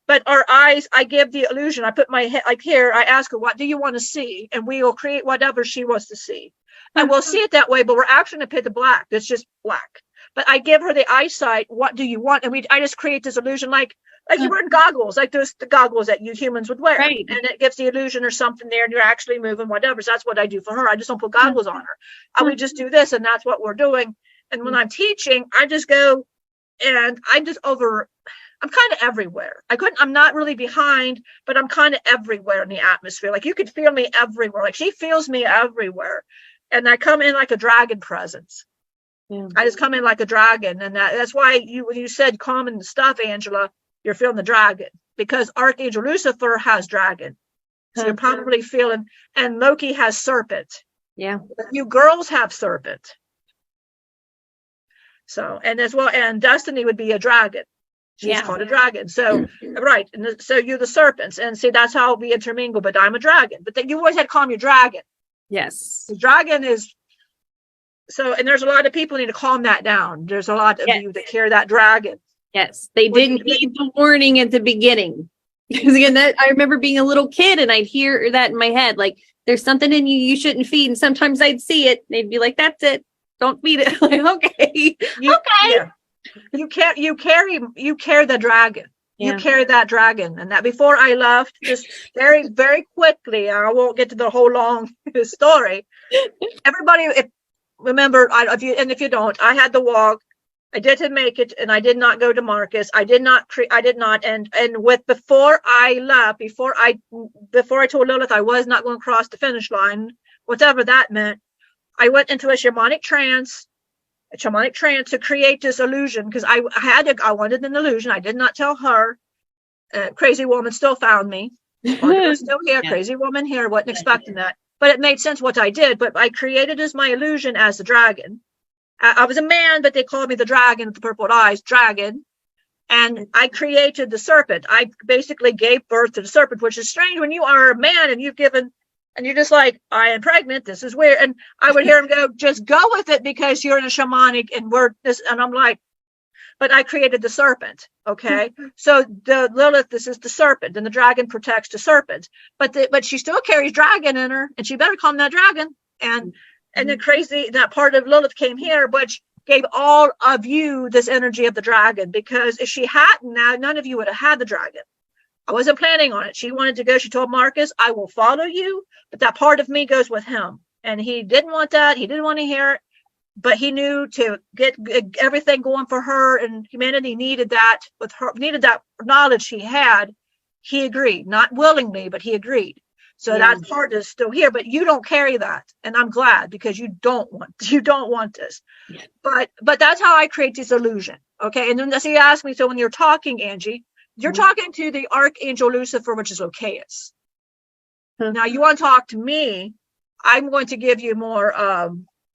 But our eyes, I give the illusion. I put my head like here. I ask her, what do you want to see? And we will create whatever she wants to see. And we'll see it that way, but we're actually in a pit of black. It's just black. But I give her the eyesight. What do you want? And I just create this illusion like you're wearing goggles, like the goggles that you humans would wear. Right. And it gives the illusion or something there, and you're actually moving whatever. So that's what I do for her. I just don't put goggles on her. I would just do this, and that's what we're doing. And when I'm teaching, I just go and I'm kind of everywhere. I'm not really behind, but I'm kind of everywhere in the atmosphere. Like you could feel me everywhere. Like she feels me everywhere. And I come in like a dragon presence. Yeah. I just come in like a dragon. And that's why when you said common stuff, Angela, you're feeling the dragon, because Archangel Lucifer has dragon. So you're probably feeling, and Loki has serpent. Yeah. You girls have serpent. So, and as well, and Destiny would be a dragon. She's called a dragon. So, right. And so you're the serpents. And see, that's how we intermingle, but I'm a dragon. But then you always had to call me a dragon. Yes. The dragon is, so, and there's a lot of people need to calm that down. There's a lot of you that carry that dragon. Yes. They didn't heed the warning at the beginning. Because again, I remember being a little kid and I'd hear that in my head, like, there's something in you shouldn't feed. And sometimes I'd see it. They'd be like, that's it. Don't feed it. Like, okay. Yeah. You carry the dragon. You carry that dragon. And that before I left, just very, very quickly, I won't get to the whole long story. Everybody, remember, if you don't, I had the walk. I didn't make it, and I did not go to Marcus. I did not, and before I left, before I told Lilith I was not going to cross the finish line, whatever that meant, I went into a shamanic trance to create this illusion, because I wanted an illusion. I did not tell her. Crazy woman still found me. Was still here. Crazy woman here. Wasn't expecting that, but it made sense what I did. But I created as my illusion as the dragon. I was a man, but they called me the dragon with the purple eyes, dragon. And I created the serpent. I basically gave birth to the serpent, which is strange when you are a man and you're just like, I am pregnant. This is weird. And I would hear him go, just go with it because you're in a shamanic and and I'm like, but I created the serpent. Okay. So the Lilith, this is the serpent, and the dragon protects the serpent, but she still carries dragon in her, and she better calm that dragon. And the crazy, that part of Lilith came here, which gave all of you this energy of the dragon, because if she hadn't, now none of you would have had the dragon. I wasn't planning on it. She wanted to go. She told Marcus, I will follow you, but that part of me goes with him. And he didn't want that. He didn't want to hear it, but he knew to get everything going for her, and humanity needed that needed that knowledge she had. He agreed, not willingly, but he agreed. So that part is still here, but you don't carry that. And I'm glad, because you don't want this. Yeah. But that's how I create this illusion. Okay. And then he asked me, so when you're talking, Angie, you're talking to the Archangel Lucifer, which is Locaeus. Now you want to talk to me, I'm going to give you more,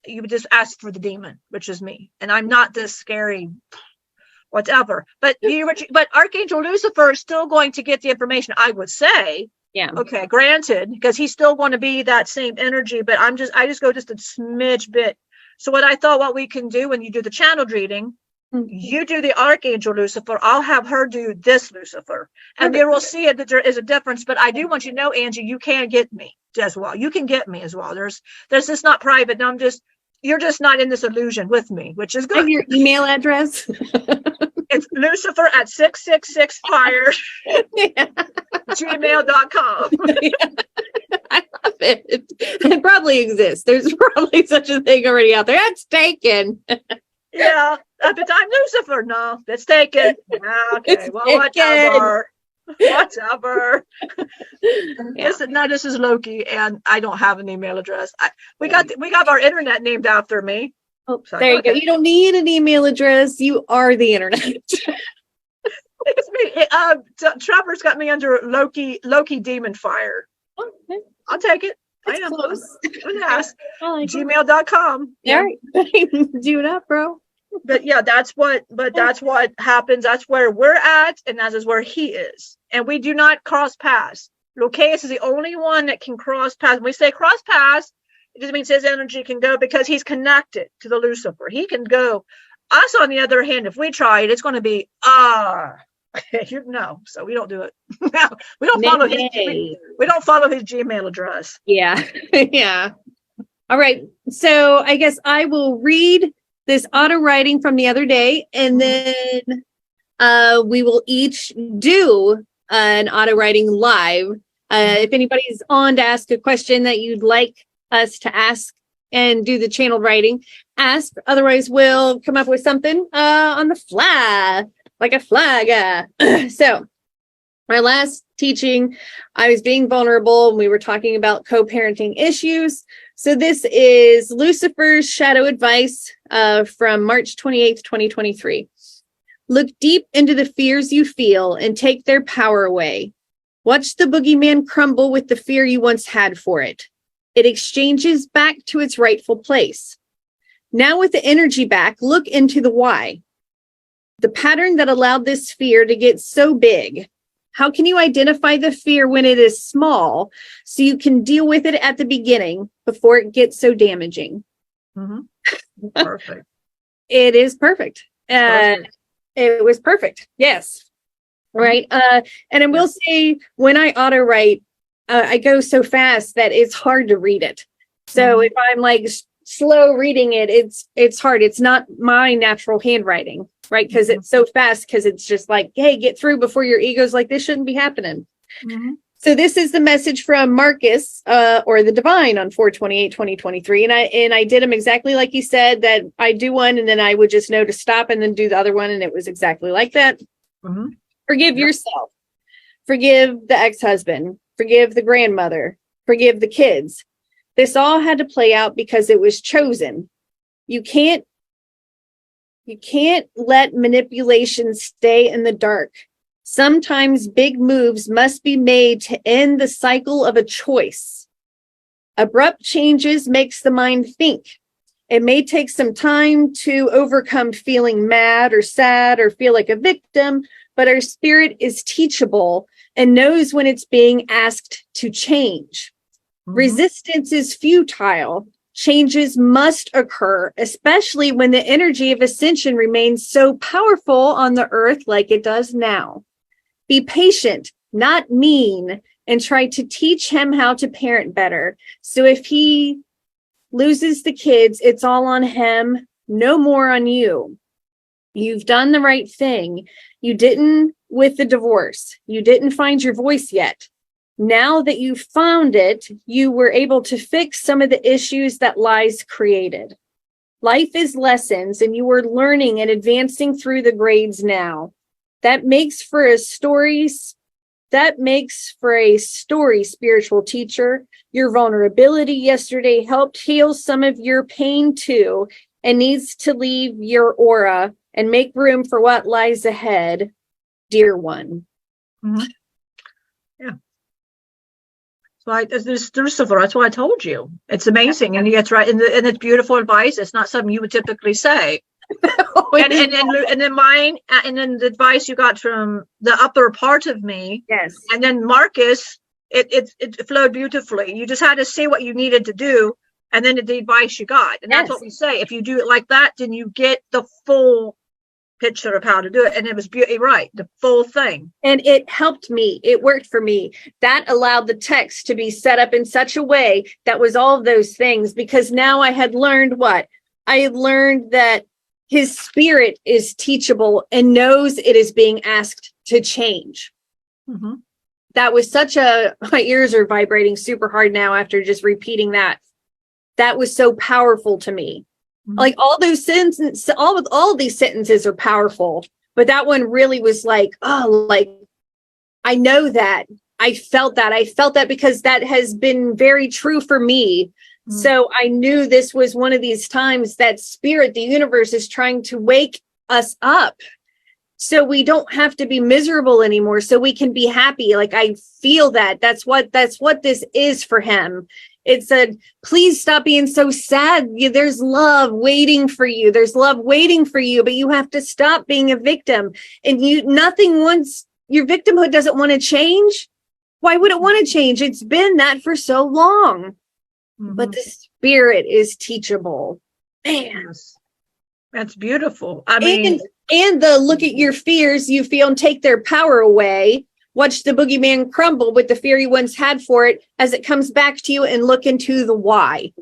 you would just ask for the demon, which is me. And I'm not this scary, whatever. But Archangel Lucifer is still going to get the information, I would say. Yeah. Okay. Granted, because he's still going to be that same energy, but I just go just a smidge bit. So what we can do when you do the channeled reading, you do the Archangel Lucifer, I'll have her do this Lucifer, and there we'll see that there is a difference. But I do want you to know, Angie, you can get me as well. You can get me as well. There's this not private. No, you're just not in this illusion with me, which is good. And your email address? It's Lucifer at 666fire gmail.com. I love it. It probably exists. There's probably such a thing already out there. That's taken. Yeah, at the time, Lucifer. No, it's taken. Okay, It's well, taken. whatever. Yeah. This is Loki, and I don't have an email address. We got our internet named after me. Oh, So, there you go. okay. You don't need an email address. You are the internet. It's me. Trevor's got me under Loki Demon Fire. Okay. I'll take it. That's I am close. Yes. I like it. Gmail.com. All right. Do it up, bro. But yeah, that's what happens. That's where we're at, and that is where he is. And we do not cross paths. Locaus is the only one that can cross paths. When we say cross paths, it just means his energy can go because he's connected to the Lucifer. He can go. Us, on the other hand, if we try it, it's going to be no. So we don't do it. No, we don't follow we don't follow his Gmail address. Yeah. Yeah. All right. So I guess I will read this auto writing from the other day, and then we will each do an auto writing live. If anybody's on to ask a question that you'd like us to ask and do the channeled writing, ask. Otherwise, we'll come up with something on the fly, like a flag. So my last teaching, I was being vulnerable, and we were talking about co-parenting issues. So this is Lucifer's shadow advice from March 28th, 2023. Look deep into the fears you feel and take their power away. Watch the boogeyman crumble with the fear you once had for it. It exchanges back to its rightful place. Now with the energy back, look into the why. The pattern that allowed this fear to get so big. How can you identify the fear when it is small so you can deal with it at the beginning before it gets so damaging? Mm-hmm. Perfect. It is perfect. It was perfect. Yes. Right. And I will say, when I auto write, I go so fast that it's hard to read it. So if I'm like slow reading it, it's hard. It's not my natural handwriting, right? Because it's so fast, because it's just like, hey, get through before your ego's like, this shouldn't be happening. So this is the message from Marcus, or the Divine, on 4/28/2023. And I did them exactly like he said, that I do one and then I would just know to stop and then do the other one. And it was exactly like that. Forgive yourself. Forgive the ex-husband. Forgive the grandmother. Forgive the kids. This all had to play out because it was chosen. You can't let manipulation stay in the dark. Sometimes big moves must be made to end the cycle of a choice. Abrupt changes makes the mind think. It may take some time to overcome feeling mad or sad or feel like a victim, but our spirit is teachable and knows when it's being asked to change. Resistance is futile. Changes must occur, especially when the energy of ascension remains so powerful on the earth like it does now. Be patient, not mean, and try to teach him how to parent better. So if he loses the kids, it's all on him, no more on you. You've done the right thing. You didn't with the divorce. You didn't find your voice yet. Now that you found it, you were able to fix some of the issues that lies created. Life is lessons, and you are learning and advancing through the grades now. That makes for a story spiritual teacher. Your vulnerability yesterday helped heal some of your pain too, and needs to leave your aura and make room for what lies ahead, dear one. Yeah. So this Lucifer, that's what I told you. It's amazing, and it's right, and it's beautiful advice. It's not something you would typically say. and then mine, and then the advice you got from the upper part of me. Yes. And then Marcus, it flowed beautifully. You just had to see what you needed to do, and then the advice you got. And that's what we say. If you do it like that, then you get the full picture of how to do it. And it was right, the full thing. And it helped me. It worked for me. That allowed the text to be set up in such a way that was all of those things, because now I had learned what? I had learned that his spirit is teachable and knows it is being asked to change. That was my ears are vibrating super hard now after just repeating that. That was so powerful to me. Like all those sentences, all of these sentences are powerful, but that one really was like, oh, like I know that. I felt that because that has been very true for me. So I knew this was one of these times that spirit, the universe, is trying to wake us up so we don't have to be miserable anymore, so we can be happy. Like I feel that that's what this is for him. It said, please stop being so sad. There's love waiting for you. There's love waiting for you, but you have to stop being a victim. And your victimhood doesn't want to change. Why would it want to change? It's been that for so long. But the spirit is teachable. Man. That's beautiful. I mean, and the look at your fears you feel and take their power away. Watch the boogeyman crumble with the fear you once had for it as it comes back to you, and look into the why.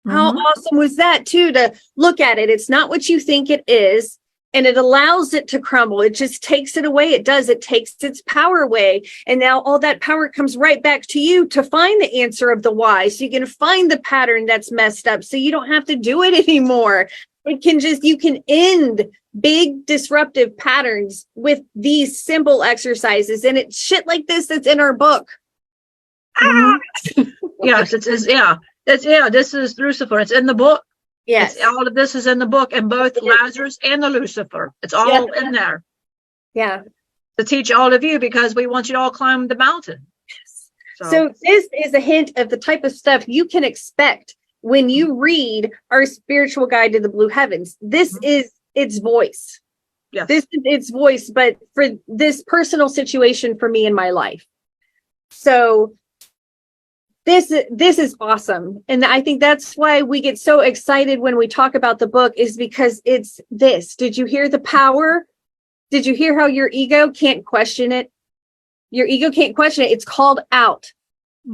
How awesome was that too, to look at it? It's not what you think it is, and it allows it to crumble. It just takes it away. It takes its power away. And now all that power comes right back to you to find the answer of the why. So you can find the pattern that's messed up, so you don't have to do it anymore. You can end big disruptive patterns with these simple exercises. And it's shit like this that's in our book. Yes, it is. This is Lucifer. It's in the book. Yes. All of this is in the book, and both Lazarus and the Lucifer. It's all in there. Yeah. To teach all of you, because we want you to all climb the mountain. So this is a hint of the type of stuff you can expect when you read our spiritual guide to the blue heavens. This is its voice. Yes. This is its voice, but for this personal situation for me in my life. So this is awesome. And I think that's why we get so excited when we talk about the book, is because it's this. Did you hear the power? Did you hear how your ego can't question it? Your ego can't question it. It's called out.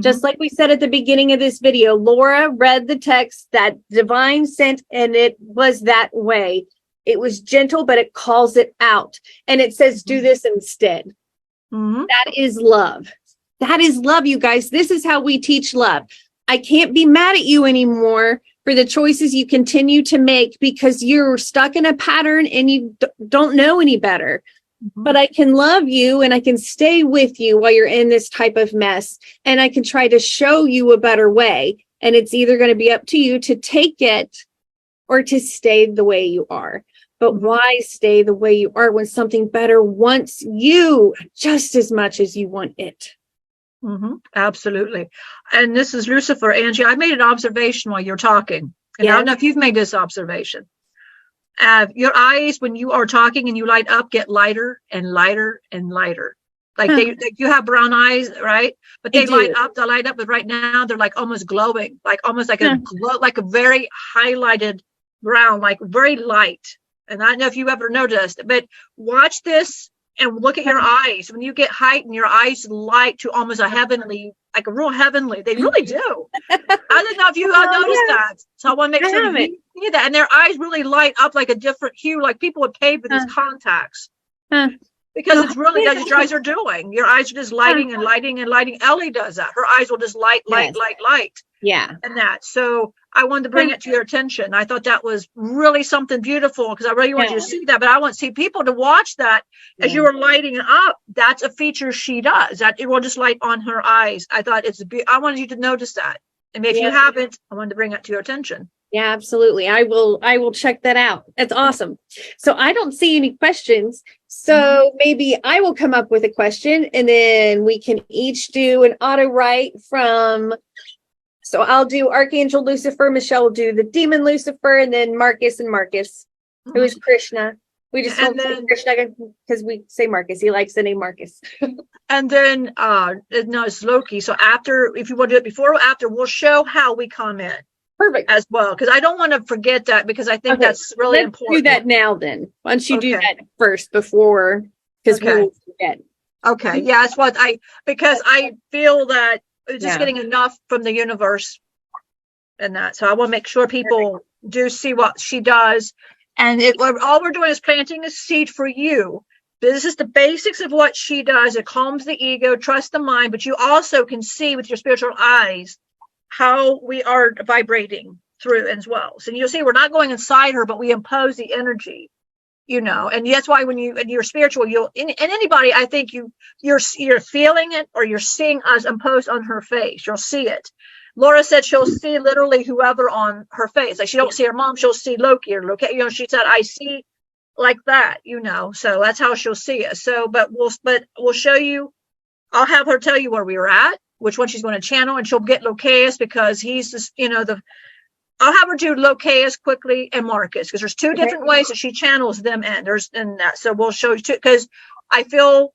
Just like we said at the beginning of this video, Laura read the text that Divine sent, and it was that way. It was gentle, but it calls it out. And it says, do this instead. That is love. That is love, you guys. This is how we teach love. I can't be mad at you anymore for the choices you continue to make because you're stuck in a pattern and you don't know any better. But I can love you, and I can stay with you while you're in this type of mess. And I can try to show you a better way. And it's either going to be up to you to take it or to stay the way you are. But why stay the way you are when something better wants you just as much as you want it? Absolutely. And this is Lucifer. Angie, I made an observation while you're talking. And I don't know if you've made this observation. Your eyes, when you are talking and you light up, get lighter and lighter and lighter. Like you have brown eyes, right? But they light up, but right now they're like almost glowing, like almost like a glow, like a very highlighted brown, like very light. And I don't know if you ever noticed, but watch this and look at your eyes. When you get heightened, your eyes light to almost a heavenly, like a real heavenly. They really do. I don't know if you noticed that. So I want to make sure you see that. And their eyes really light up like a different hue, like people would pay for these contacts. Because it's really that's what your eyes are doing. Your eyes are just lighting and lighting and lighting. Ellie does that. Her eyes will just light. Yeah. And that. So I wanted to bring it to your attention. I thought that was really something beautiful, because I really want you to see that. But I want to see people to watch that as you were lighting it up. That's a feature she does. That it will just light on her eyes. I thought I wanted you to notice that. And if you haven't, I wanted to bring it to your attention. Yeah, absolutely. I will check that out. That's awesome. So I don't see any questions. So maybe I will come up with a question, and then we can each do an auto write from. So I'll do Archangel Lucifer. Michelle will do the Demon Lucifer, and then Marcus and Marcus, who is Krishna. We just won't say Krishna because we say Marcus. He likes the name Marcus. And then no, it's Loki. So after, if you want to do it before or after, we'll show how we come in. Perfect. As well, because I don't want to forget that, because I think that's really important. Do that now then. Why don't you do that first before, because we'll forget. Okay. Yeah, that's what because I feel that it's just getting enough from the universe and that. So I want to make sure people do see what she does. And all we're doing is planting a seed for you. This is the basics of what she does. It calms the ego, trust the mind, but you also can see with your spiritual eyes how we are vibrating. through as well. So you'll see we're not going inside her, but we impose the energy, and that's why when you're spiritual, and anybody, I think you're feeling it, or you're seeing us imposed on her face. You'll see it. Laura said she'll see literally whoever on her face. Like she don't see her mom, she'll see Loki or Loki. She said, I see like that, so that's how she'll see us. So, but we'll show you. I'll have her tell you where we were at, which one she's going to channel, and she'll get Locaeus because he's just, I'll have her do Locaeus quickly and Marcus, because there's two different ways that she channels them in. There's in that. So we'll show you two, because I feel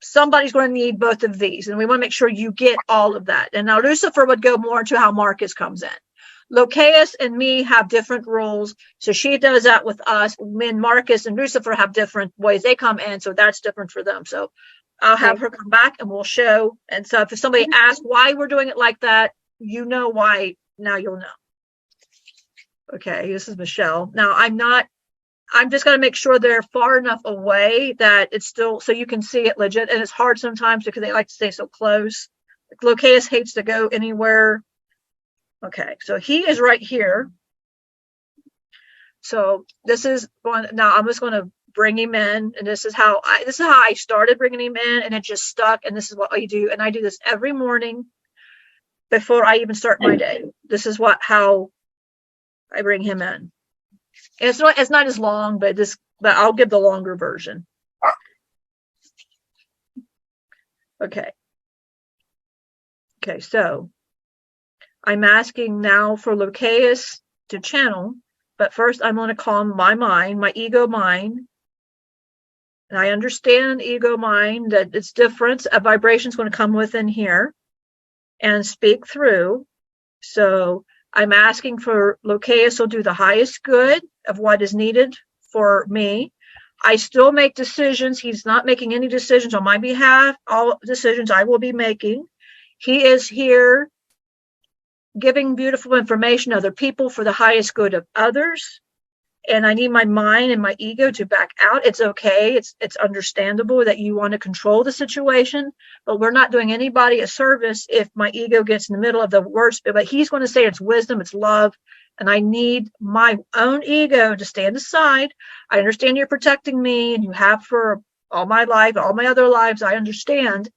somebody's going to need both of these, and we want to make sure you get all of that. And now Lucifer would go more into how Marcus comes in. Locaeus and me have different rules, so she does that with us. When Marcus and Lucifer have different ways they come in, so that's different for them. So I'll have her come back and we'll show. And so if somebody asks why we're doing it like that, you know why. Now you'll know. Okay, this is Michelle. Now I'm just going to make sure they're far enough away that it's still, so you can see it legit. And it's hard sometimes because they like to stay so close. Locaeus hates to go anywhere. Okay, so he is right here. So this is one. Now I'm just going to bring him in, and this is how I started bringing him in, and it just stuck. And this is what I do, and I do this every morning before I even start my day. This is how I bring him in. And it's not as long, but I'll give the longer version. Okay. Okay, so I'm asking now for Locaeus to channel, but first I'm going to calm my mind, my ego mind. And I understand ego mind, that it's different. A vibration is going to come within here and speak through. So I'm asking for Locaeus will do the highest good of what is needed for me. I still make decisions. He's not making any decisions on my behalf. All decisions I will be making. He is here giving beautiful information to other people for the highest good of others. And I need my mind and my ego to back out. It's okay. It's understandable that you want to control the situation, but we're not doing anybody a service if my ego gets in the middle of the words. But he's going to say it's wisdom, it's love. And I need my own ego to stand aside. I understand you're protecting me, and you have for all my life, all my other lives. I understand.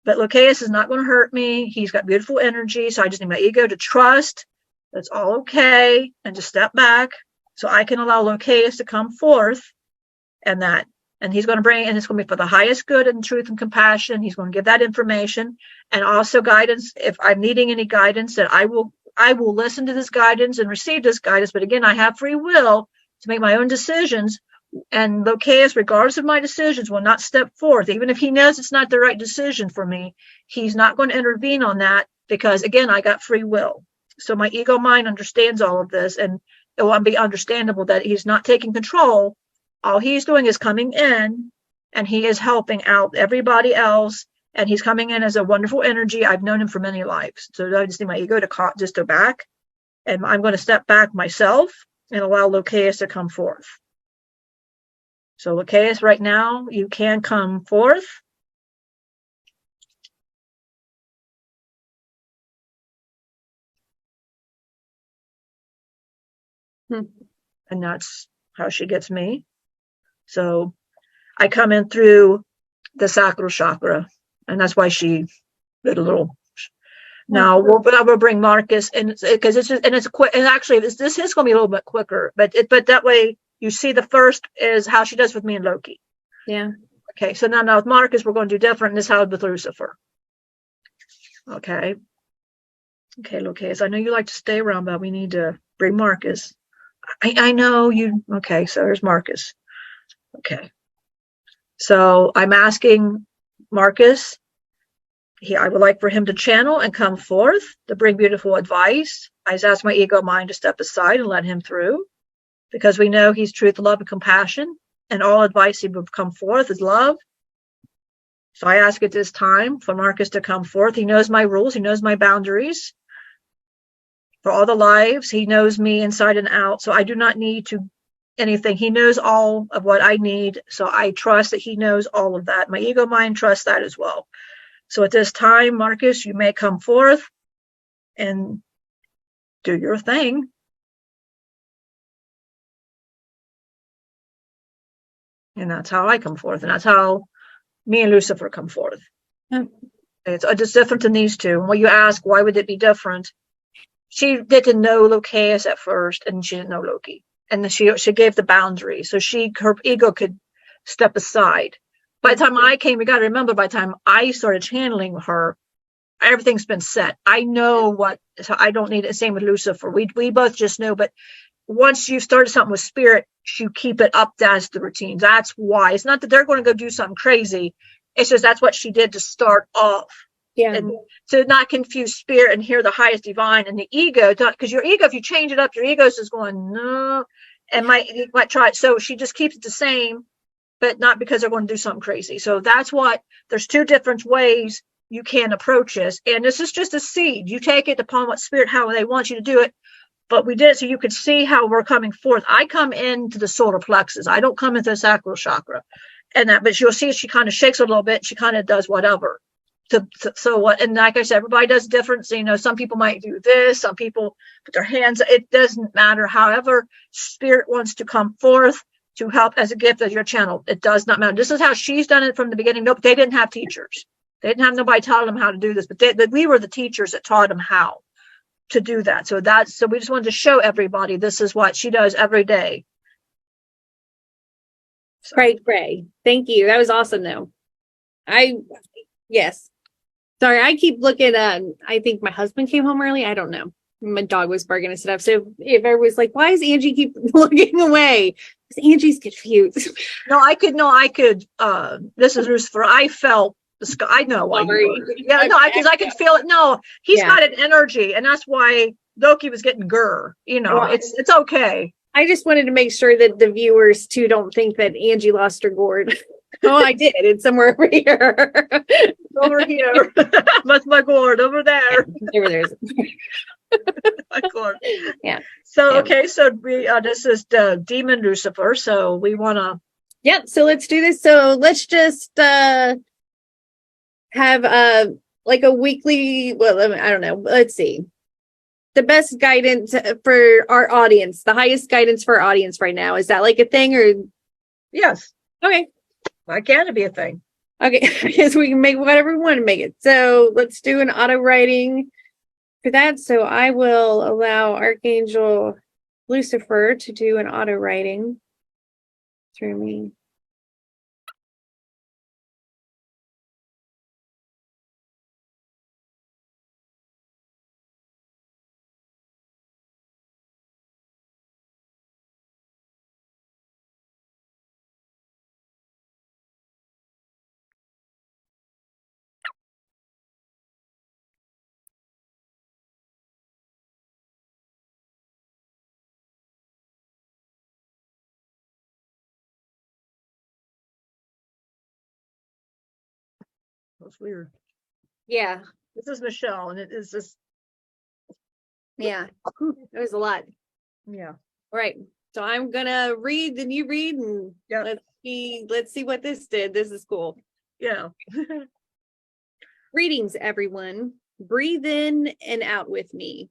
But Locaeus is not going to hurt me. He's got beautiful energy. So I just need my ego to trust that's all okay and to step back so I can allow Locaeus to come forth and he's going to bring, and it's going to be for the highest good and truth and compassion. He's going to give that information and also guidance. If I'm needing any guidance, that I will listen to this guidance and receive this guidance. But again, I have free will to make my own decisions. And Locaeus, regardless of my decisions, will not step forth. Even if he knows it's not the right decision for me, he's not going to intervene on that because, again, I got free will. So my ego mind understands all of this, and it will be understandable that he's not taking control. All he's doing is coming in, and he is helping out everybody else, and he's coming in as a wonderful energy. I've known him for many lives. So I just need my ego to just go back, and I'm going to step back myself and allow Locaeus to come forth. So Locaeus, right now, you can come forth. And that's how she gets me. So I come in through the sacral chakra, and that's why she did a little. Now we'll bring Marcus, and because it's quick, and actually this is going to be a little bit quicker, but that way. You see, the first is how she does with me and Loki. Yeah. Okay, so now with Marcus, we're going to do different. And this is how with Lucifer. Okay. Okay, Locaeus, I know you like to stay around, but we need to bring Marcus. I know you. Okay, so there's Marcus. Okay. So I'm asking Marcus. I would like for him to channel and come forth to bring beautiful advice. I just ask my ego mind to step aside and let him through. Because we know he's truth, love, and compassion, and all advice he will come forth is love. So I ask at this time for Marcus to come forth. He knows my rules. He knows my boundaries. For all the lives, he knows me inside and out. So I do not need to anything. He knows all of what I need. So I trust that he knows all of that. My ego mind trusts that as well. So at this time, Marcus, you may come forth and do your thing. And that's how I come forth. And that's how me and Lucifer come forth. It's just different than these two. And when you ask, why would it be different? She didn't know Locaeus at first, and she didn't know Loki. And then she gave the boundary. So her ego could step aside. By the time I came, you got to remember, by the time I started channeling her, everything's been set. I know what, so I don't need it. Same with Lucifer. We both just know, but once you start something with spirit, you keep it up as the routine. That's why. It's not that they're going to go do something crazy. It's just that's what she did to start off. Yeah. And to not confuse spirit and hear the highest divine and the ego, because your ego, if you change it up, your ego is just going, no, and might try it. So she just keeps it the same, but not because they're going to do something crazy. So that's what, there's two different ways you can approach this. And this is just a seed. You take it upon what spirit, how they want you to do it. But we did it so you could see how we're coming forth. I come into the solar plexus. I don't come into the sacral chakra. And that, but you'll see she kind of shakes a little bit. She kind of does whatever. So what, and like I said, everybody does different. So, you know, some people might do this, some people put their hands, it doesn't matter. However, spirit wants to come forth to help as a gift as your channel. It does not matter. This is how she's done it from the beginning. Nope, they didn't have teachers. They didn't have nobody telling them how to do this, but we were the teachers that taught them how to do that. So we just wanted to show everybody this is what she does every day. So. Pray. Thank you. That was awesome though. Yes. Sorry, I keep looking I think my husband came home early. I don't know. My dog was barking and stuff. So if I was like, why does Angie keep looking away? Because Angie's confused. I could, this is Lucifer. I felt the sky. I know why. Yeah, okay. No, because I could feel it. No, he's got an energy, and that's why Loki was getting grr. You know, well, it's okay. I just wanted to make sure that the viewers too don't think that Angie lost her gourd. Oh, I did. It's somewhere over here. Over here. That's my gourd over there. Over there. My gourd. Yeah. So yeah. Okay, so we this is the demon Lucifer. So we want to. Yep. So let's do this. So let's just have like a weekly. Well, I don't know. Let's see. The best guidance for our audience. The highest guidance for our audience right now. Is that like a thing or? Yes. Okay. Why can't it be a thing? Okay, because we can make whatever we want to make it. So let's do an auto writing for that. So I will allow Archangel Lucifer to do an auto writing through me. That's weird. Yeah. This is Michelle, and it is just. Yeah. It was a lot. Yeah. All right. So I'm gonna read, and you read, and let's see what this did. This is cool. Yeah. Greetings, everyone. Breathe in and out with me.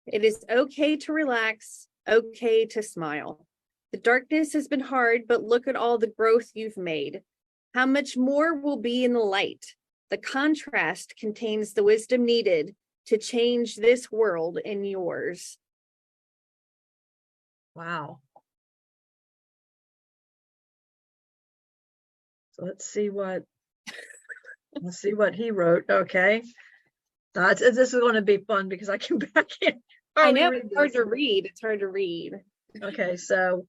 It is okay to relax, okay to smile. The darkness has been hard, but look at all the growth you've made. How much more will be in the light? The contrast contains the wisdom needed to change this world and yours. Wow. So let's see what he wrote. Okay. This is going to be fun because I can back in. I know it's hard to read. It's hard to read. Okay, so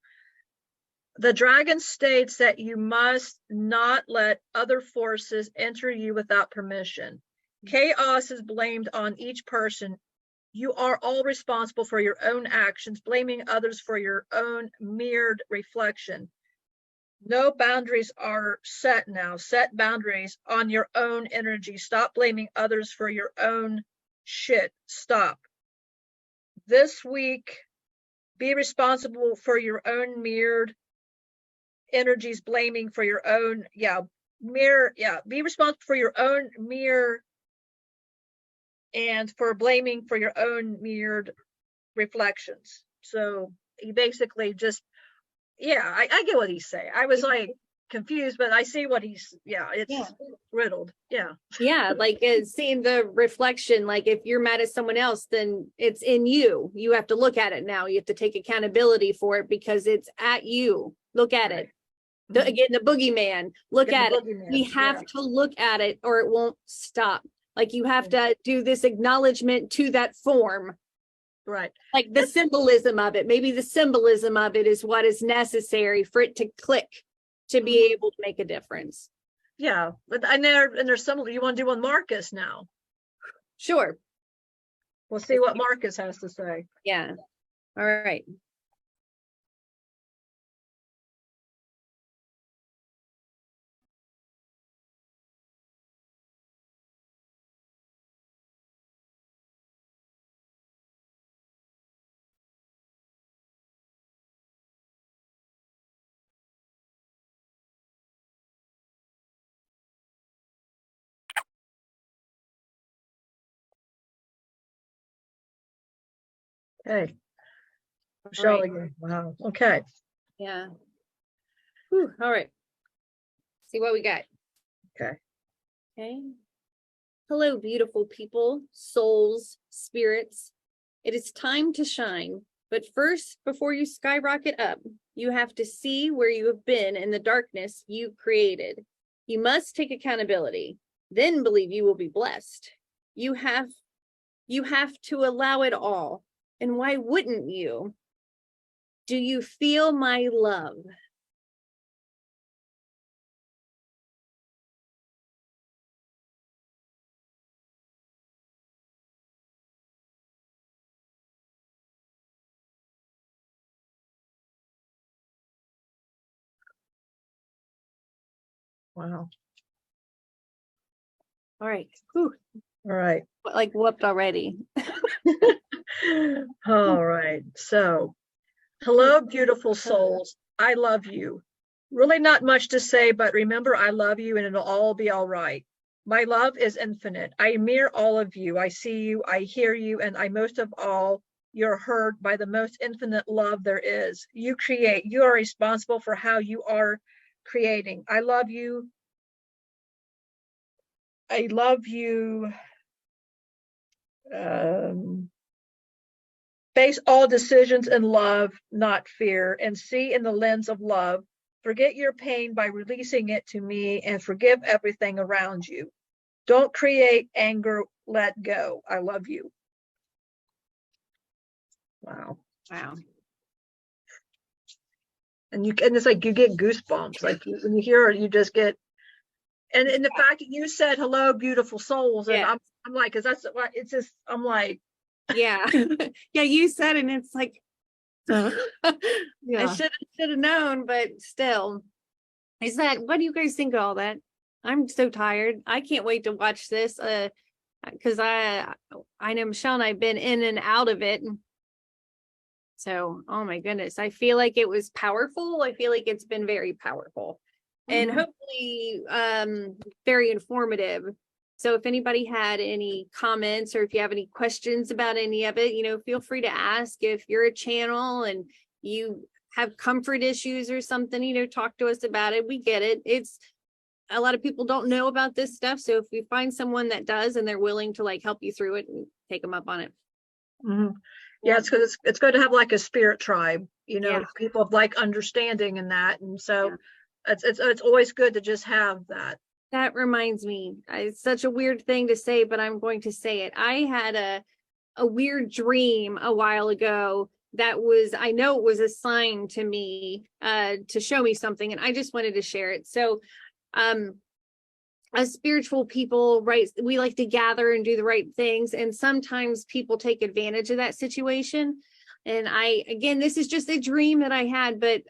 the dragon states that you must not let other forces enter you without permission. Chaos is blamed on each person. You are all responsible for your own actions, blaming others for your own mirrored reflection. No boundaries are set now. Set boundaries on your own energy. Stop blaming others for your own shit. Stop. This week, be responsible for your own mirrored energies, blaming for your own, be responsible for your own mirror and for blaming for your own mirrored reflections. So he basically just, yeah, I get what he's saying. I was like confused, but I see what he's, it's riddled. Yeah, like seeing the reflection, like if you're mad at someone else, then it's in you. You have to look at it now. You have to take accountability for it because it's at you. Look at it. Again, the boogeyman, look at it. We have to look at it or it won't stop. Like you have to do this acknowledgement to that form. Right. Like the symbolism of it. Maybe the symbolism of it is what is necessary for it to click to be able to make a difference. Yeah. And there's some, you want to do one Marcus now? Sure. We'll see what Marcus has to say. Yeah. All right. Okay. Michelle again. Wow. Okay. Yeah. Whew. All right. See what we got. Okay. Okay. Hello, beautiful people, souls, spirits. It is time to shine. But first, before you skyrocket up, you have to see where you have been in the darkness you created. You must take accountability. Then believe you will be blessed. You have to allow it all. And why wouldn't you? Do you feel my love? Wow. All right. Whew. All right. Like whooped already. All right. So, hello, beautiful souls. I love you. Really not much to say, but remember, I love you and it'll all be all right. My love is infinite. I mirror all of you. I see you, I hear you, and I most of all, you're heard by the most infinite love there is. You create. You are responsible for how you are creating. I love you. I love you. Face all decisions in love, not fear, and see in the lens of love. Forget your pain by releasing it to me and forgive everything around you. Don't create anger, let go. I love you. Wow. Wow. And it's like you get goosebumps. Like when you hear it, you just get, and the fact that you said hello, beautiful souls, and I'm like, because that's what it's just, I'm like, yeah. Yeah, you said it and it's like yeah. I should have known, but still. What do you guys think of all that? I'm so tired. I can't wait to watch this because I know Michelle and I've been in and out of it. So, oh my goodness, I feel like it was powerful. I feel like it's been very powerful and hopefully very informative. So if anybody had any comments or if you have any questions about any of it, feel free to ask. If you're a channel and you have comfort issues or something, talk to us about it. We get it. It's a lot of people don't know about this stuff. So if you find someone that does and they're willing to like help you through it, and take them up on it. Yeah, it's because it's good to have like a spirit tribe, people of like understanding in that. And so it's always good to just have that. That reminds me, it's such a weird thing to say, but I'm going to say it. I had a weird dream a while ago that was, I know it was a sign to me to show me something, and I just wanted to share it. So as spiritual people, right, we like to gather and do the right things, and sometimes people take advantage of that situation. And again, this is just a dream that I had, but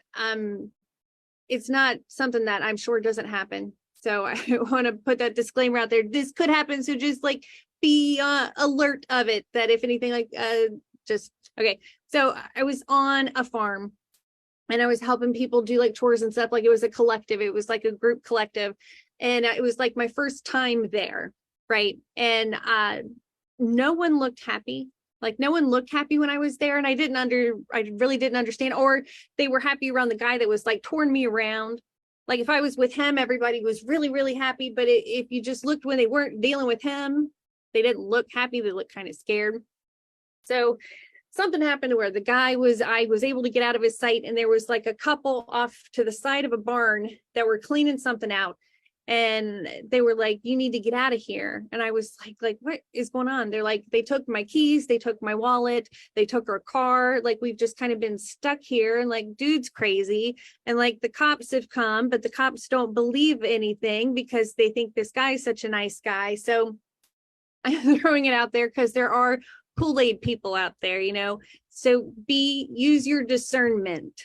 it's not something that I'm sure doesn't happen. So I want to put that disclaimer out there. This could happen. So just like be alert of it, that if anything okay. So I was on a farm and I was helping people do like chores and stuff. Like it was a collective. It was like a group collective. And it was like my first time there. Right. And no one looked happy. Like no one looked happy when I was there, and I really didn't understand, or they were happy around the guy that was like touring me around. Like if I was with him, everybody was really, really happy. But if you just looked when they weren't dealing with him, they didn't look happy. They looked kind of scared. So something happened where I was able to get out of his sight, and there was like a couple off to the side of a barn that were cleaning something out. And they were like, you need to get out of here. And I was like, what is going on? They're like, they took my keys, they took my wallet, they took our car. Like, we've just kind of been stuck here. And like, dude's crazy. And like, the cops have come, but the cops don't believe anything because they think this guy's such a nice guy. So I'm throwing it out there because there are Kool-Aid people out there, So use your discernment.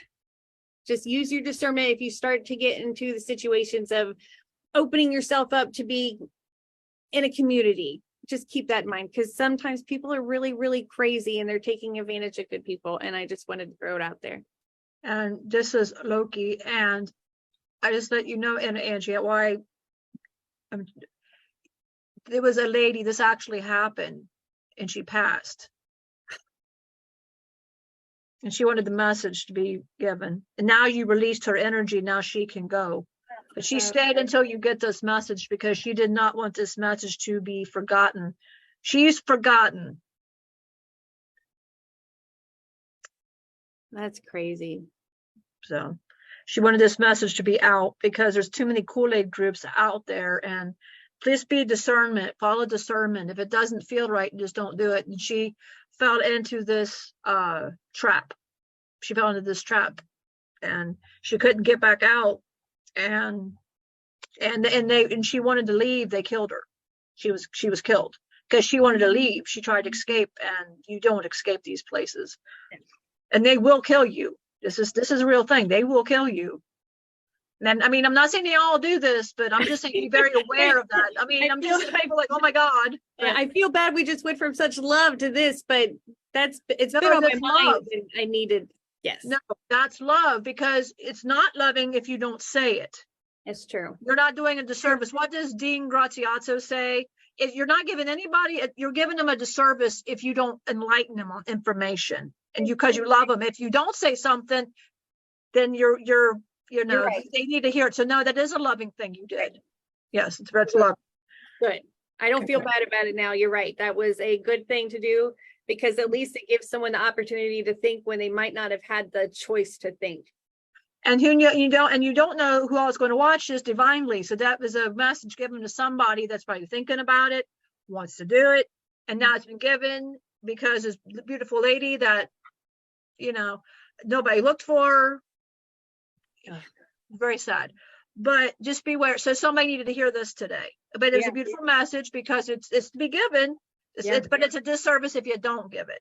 Just use your discernment if you start to get into the situations of opening yourself up to be in a community. Just keep that in mind, because sometimes people are really, really crazy and they're taking advantage of good people. And I just wanted to throw it out there. And this is Loki. And I just let you know, and Angie, why there was a lady, this actually happened, and she passed. And she wanted the message to be given. And now you released her energy, now she can go. But she stayed until you get this message because she did not want this message to be forgotten. She's forgotten. That's crazy. So she wanted this message to be out because there's too many Kool-Aid groups out there. And please be discernment, follow discernment. If it doesn't feel right, just don't do it. And she fell into this trap. She fell into this trap and she couldn't get back out. And she wanted to leave. They killed her. She was killed because she wanted to leave. She tried to escape, and you don't escape these places. And they will kill you. This is a real thing. They will kill you. And I mean, I'm not saying they all do this, but I'm just saying be very aware of that. I mean, I'm just saying people like, oh my God. I feel bad we just went from such love to this, but it's been on my mind. And I needed. Yes. No, that's love, because it's not loving if you don't say it. It's true. You're not doing a disservice. What does Dean Grazioso say? If you're not giving anybody, you're giving them a disservice if you don't enlighten them on information, and because you love them. If you don't say something, then you're right. They need to hear it. So no, that is a loving thing you did. Right. Yes, that's love. Good. I don't feel bad about it now. You're right. That was a good thing to do, because at least it gives someone the opportunity to think when they might not have had the choice to think. And you don't know who else is going to watch this divinely. So that was a message given to somebody that's probably thinking about it, wants to do it, and now it's been given because this beautiful lady that nobody looked for. Very sad. But just beware. So somebody needed to hear this today. But it's a beautiful message because it's to be given. But it's a disservice if you don't give it.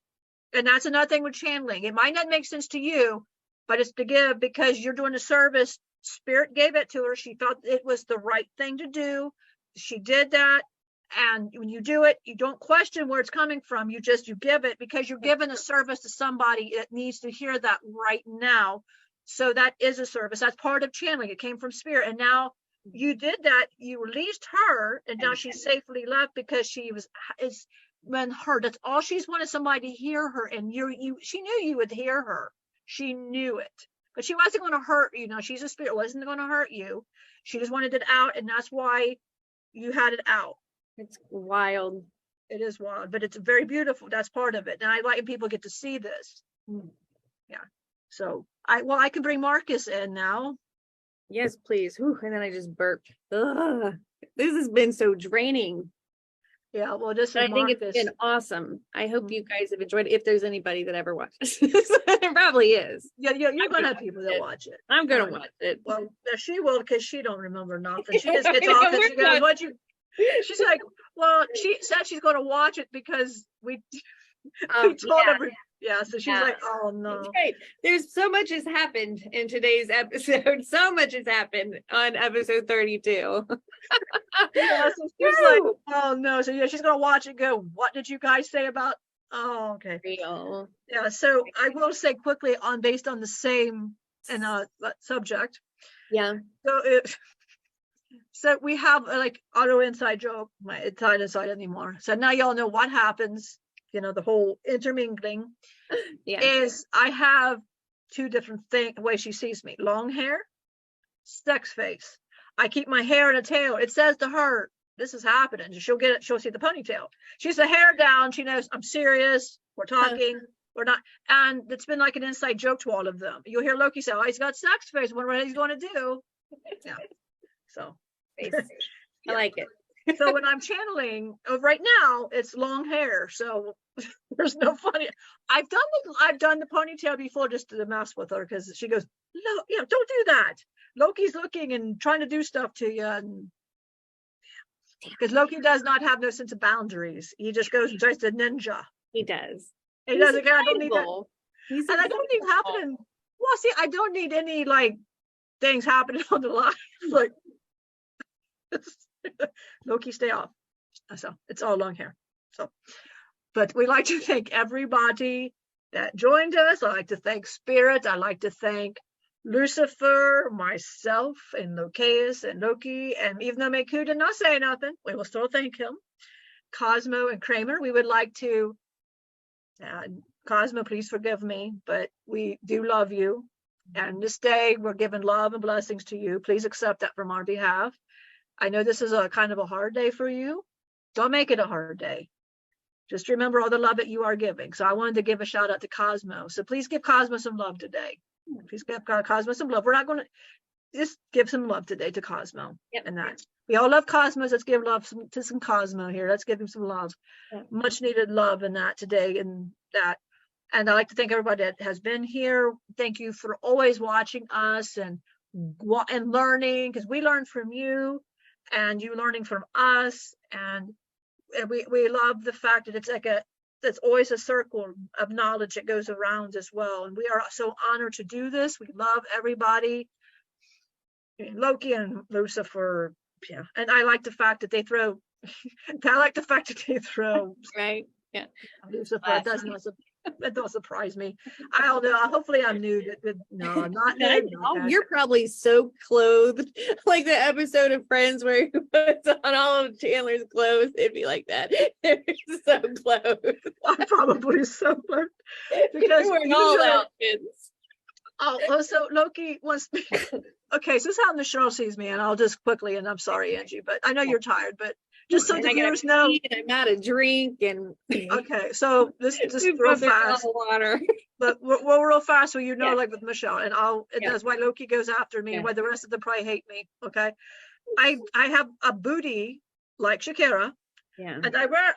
And that's another thing with channeling. It might not make sense to you, but it's to give because you're doing a service. Spirit gave it to her. She felt it was the right thing to do. She did that. And when you do it, you don't question where it's coming from. You give it because you're giving a service to somebody that needs to hear that right now. So that is a service. That's part of channeling. It came from Spirit. And now you did that. You released her, and now she's safely left because that's all she's wanted, somebody to hear her. And she knew you would hear her. She knew it, but she wasn't going to hurt you. She's a spirit, wasn't going to hurt you. She just wanted it out, and that's why you had it out. It's wild. It is wild, but it's very beautiful. That's part of it. And I like people get to see this. Yeah. So I can bring Marcus in now. Yes, please. Whew, and then I just burped. Ugh. This has been so draining. Yeah, well, this is I think it's been awesome. I hope you guys have enjoyed it. If there's anybody that ever watches this, it probably is. Yeah, you're gonna have people that watch it. I'm gonna watch it. Well, she will, because she don't remember nothing. She just gets off and she goes, "What you?" She's like, "Well, she said she's going to watch it because we told her." Yeah, so she's like, "Oh no." Right. There's so much has happened in today's episode. So much has happened on episode 32. Yeah, so she's like, "Oh no." So yeah, she's gonna watch it. Go, what did you guys say about? Oh, okay. Real. Yeah. So I will say quickly based on the same subject. Yeah. So So we have like auto inside joke. It's not inside anymore. So now y'all know what happens. You know, the whole intermingling is I have two different ways she sees me. Long hair, sex face. I keep my hair in a tail. It says to her, this is happening. She'll get it. She'll see the ponytail. She's the hair down. She knows I'm serious. We're talking. We're not. And it's been like an inside joke to all of them. You'll hear Loki say, oh, he's got sex face. I wonder what he's going to do. Yeah. So I like it. So when I'm channeling, right now it's long hair. So there's no funny. I've done the ponytail before just to mess with her because she goes, no, don't do that. Loki's looking and trying to do stuff to you, and because Loki does not have no sense of boundaries. He just goes and tries to ninja. He does. He does again. I don't need that. And I don't need happening. Well, see, I don't need any like things happening on the line. Like Loki, stay off. So it's all long hair. So, but we like to thank everybody that joined us. I like to thank Spirit. I like to thank Lucifer, myself, and Locaeus and Loki, and even though Meku did not say nothing, we will still thank him. Cosmo and Kramer, we would like to, Cosmo, please forgive me, but we do love you. And this day, we're giving love and blessings to you. Please accept that from our behalf. I know this is a kind of a hard day for you. Don't make it a hard day. Just remember all the love that you are giving. So I wanted to give a shout out to Cosmo. So please give Cosmo some love today. Please give Cosmo some love. We're not going to just give some love today to Cosmo. Yep. And that we all love Cosmos. Let's give love to some Cosmo here. Let's give him some love. Yep. Much needed love in that today. And that. And I'd like to thank everybody that has been here. Thank you for always watching us and learning, because we learn from you and you learning from us. And we love the fact that it's always a circle of knowledge that goes around as well. And we are so honored to do this. We love everybody. Loki and Lucifer. Yeah. And I like the fact that they throw, right. Yeah. Lucifer. It does surprise me. I don't know. Hopefully I'm nude. No, I'm not nude. You're probably so clothed, like the episode of Friends where he puts on all of Chandler's clothes. It'd be like that. They're so clothed. I'm probably so clothed because wearing all outfits. Oh, so Loki wants me. Okay, so this is how Michelle sees me, and I'll just quickly, and I'm sorry, Angie, but I know you're tired, but just so the viewers know. I'm out of drink and. Okay, so this is real fast. Water. But we're real fast, so you know, like with Michelle, and that's why Loki goes after me, and why the rest of them probably hate me. Okay, I have a booty like Shakira, and I wear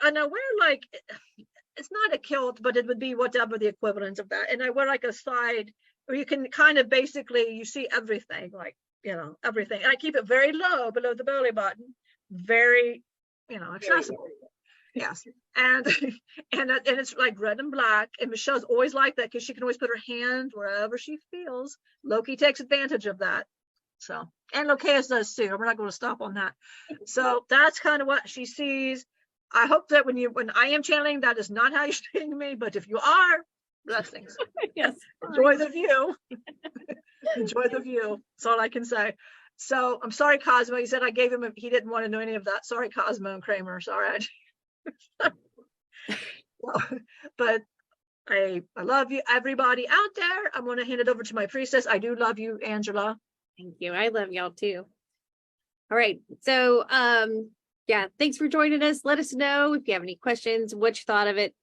like, it's not a kilt, but it would be whatever the equivalent of that, and I wear like a side where you can kind of basically you see everything, like everything, and I keep it very low below the belly button, very accessible. Yes, and it's like red and black, and Michelle's always like that because she can always put her hand wherever she feels. Loki takes advantage of that. So, and Locaeus does too. We're not going to stop on that. So that's kind of what she sees. I hope that when I am channeling, that is not how you're seeing me, but if you are, blessings. Yes. Enjoy the view. Enjoy the view. That's all I can say. So I'm sorry, Cosmo. He said I gave him he didn't want to know any of that. Sorry, Cosmo and Kramer. Sorry. But I love you, everybody out there. I'm going to hand it over to my priestess. I do love you, Angela. Thank you. I love y'all too. All right. So thanks for joining us. Let us know if you have any questions, what you thought of it.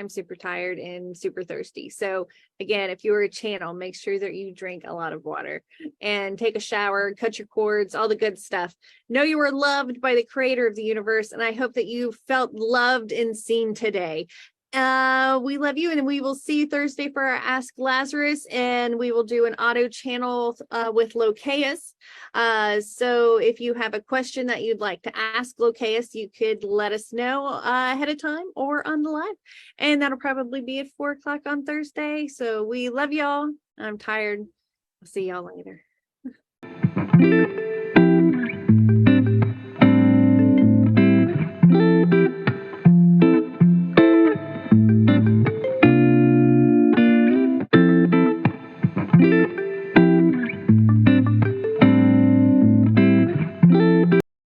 I'm super tired and super thirsty. So again, if you're a channel, make sure that you drink a lot of water and take a shower, cut your cords, all the good stuff. Know you were loved by the creator of the universe. And I hope that you felt loved and seen today. We love you, and we will see you Thursday for our Ask Lazarus, and we will do an auto channel with Locaeus. So if you have a question that you'd like to ask Locaeus, you could let us know ahead of time or on the live, and that'll probably be at 4:00 on Thursday. So we love y'all. I'm tired. I'll see y'all later.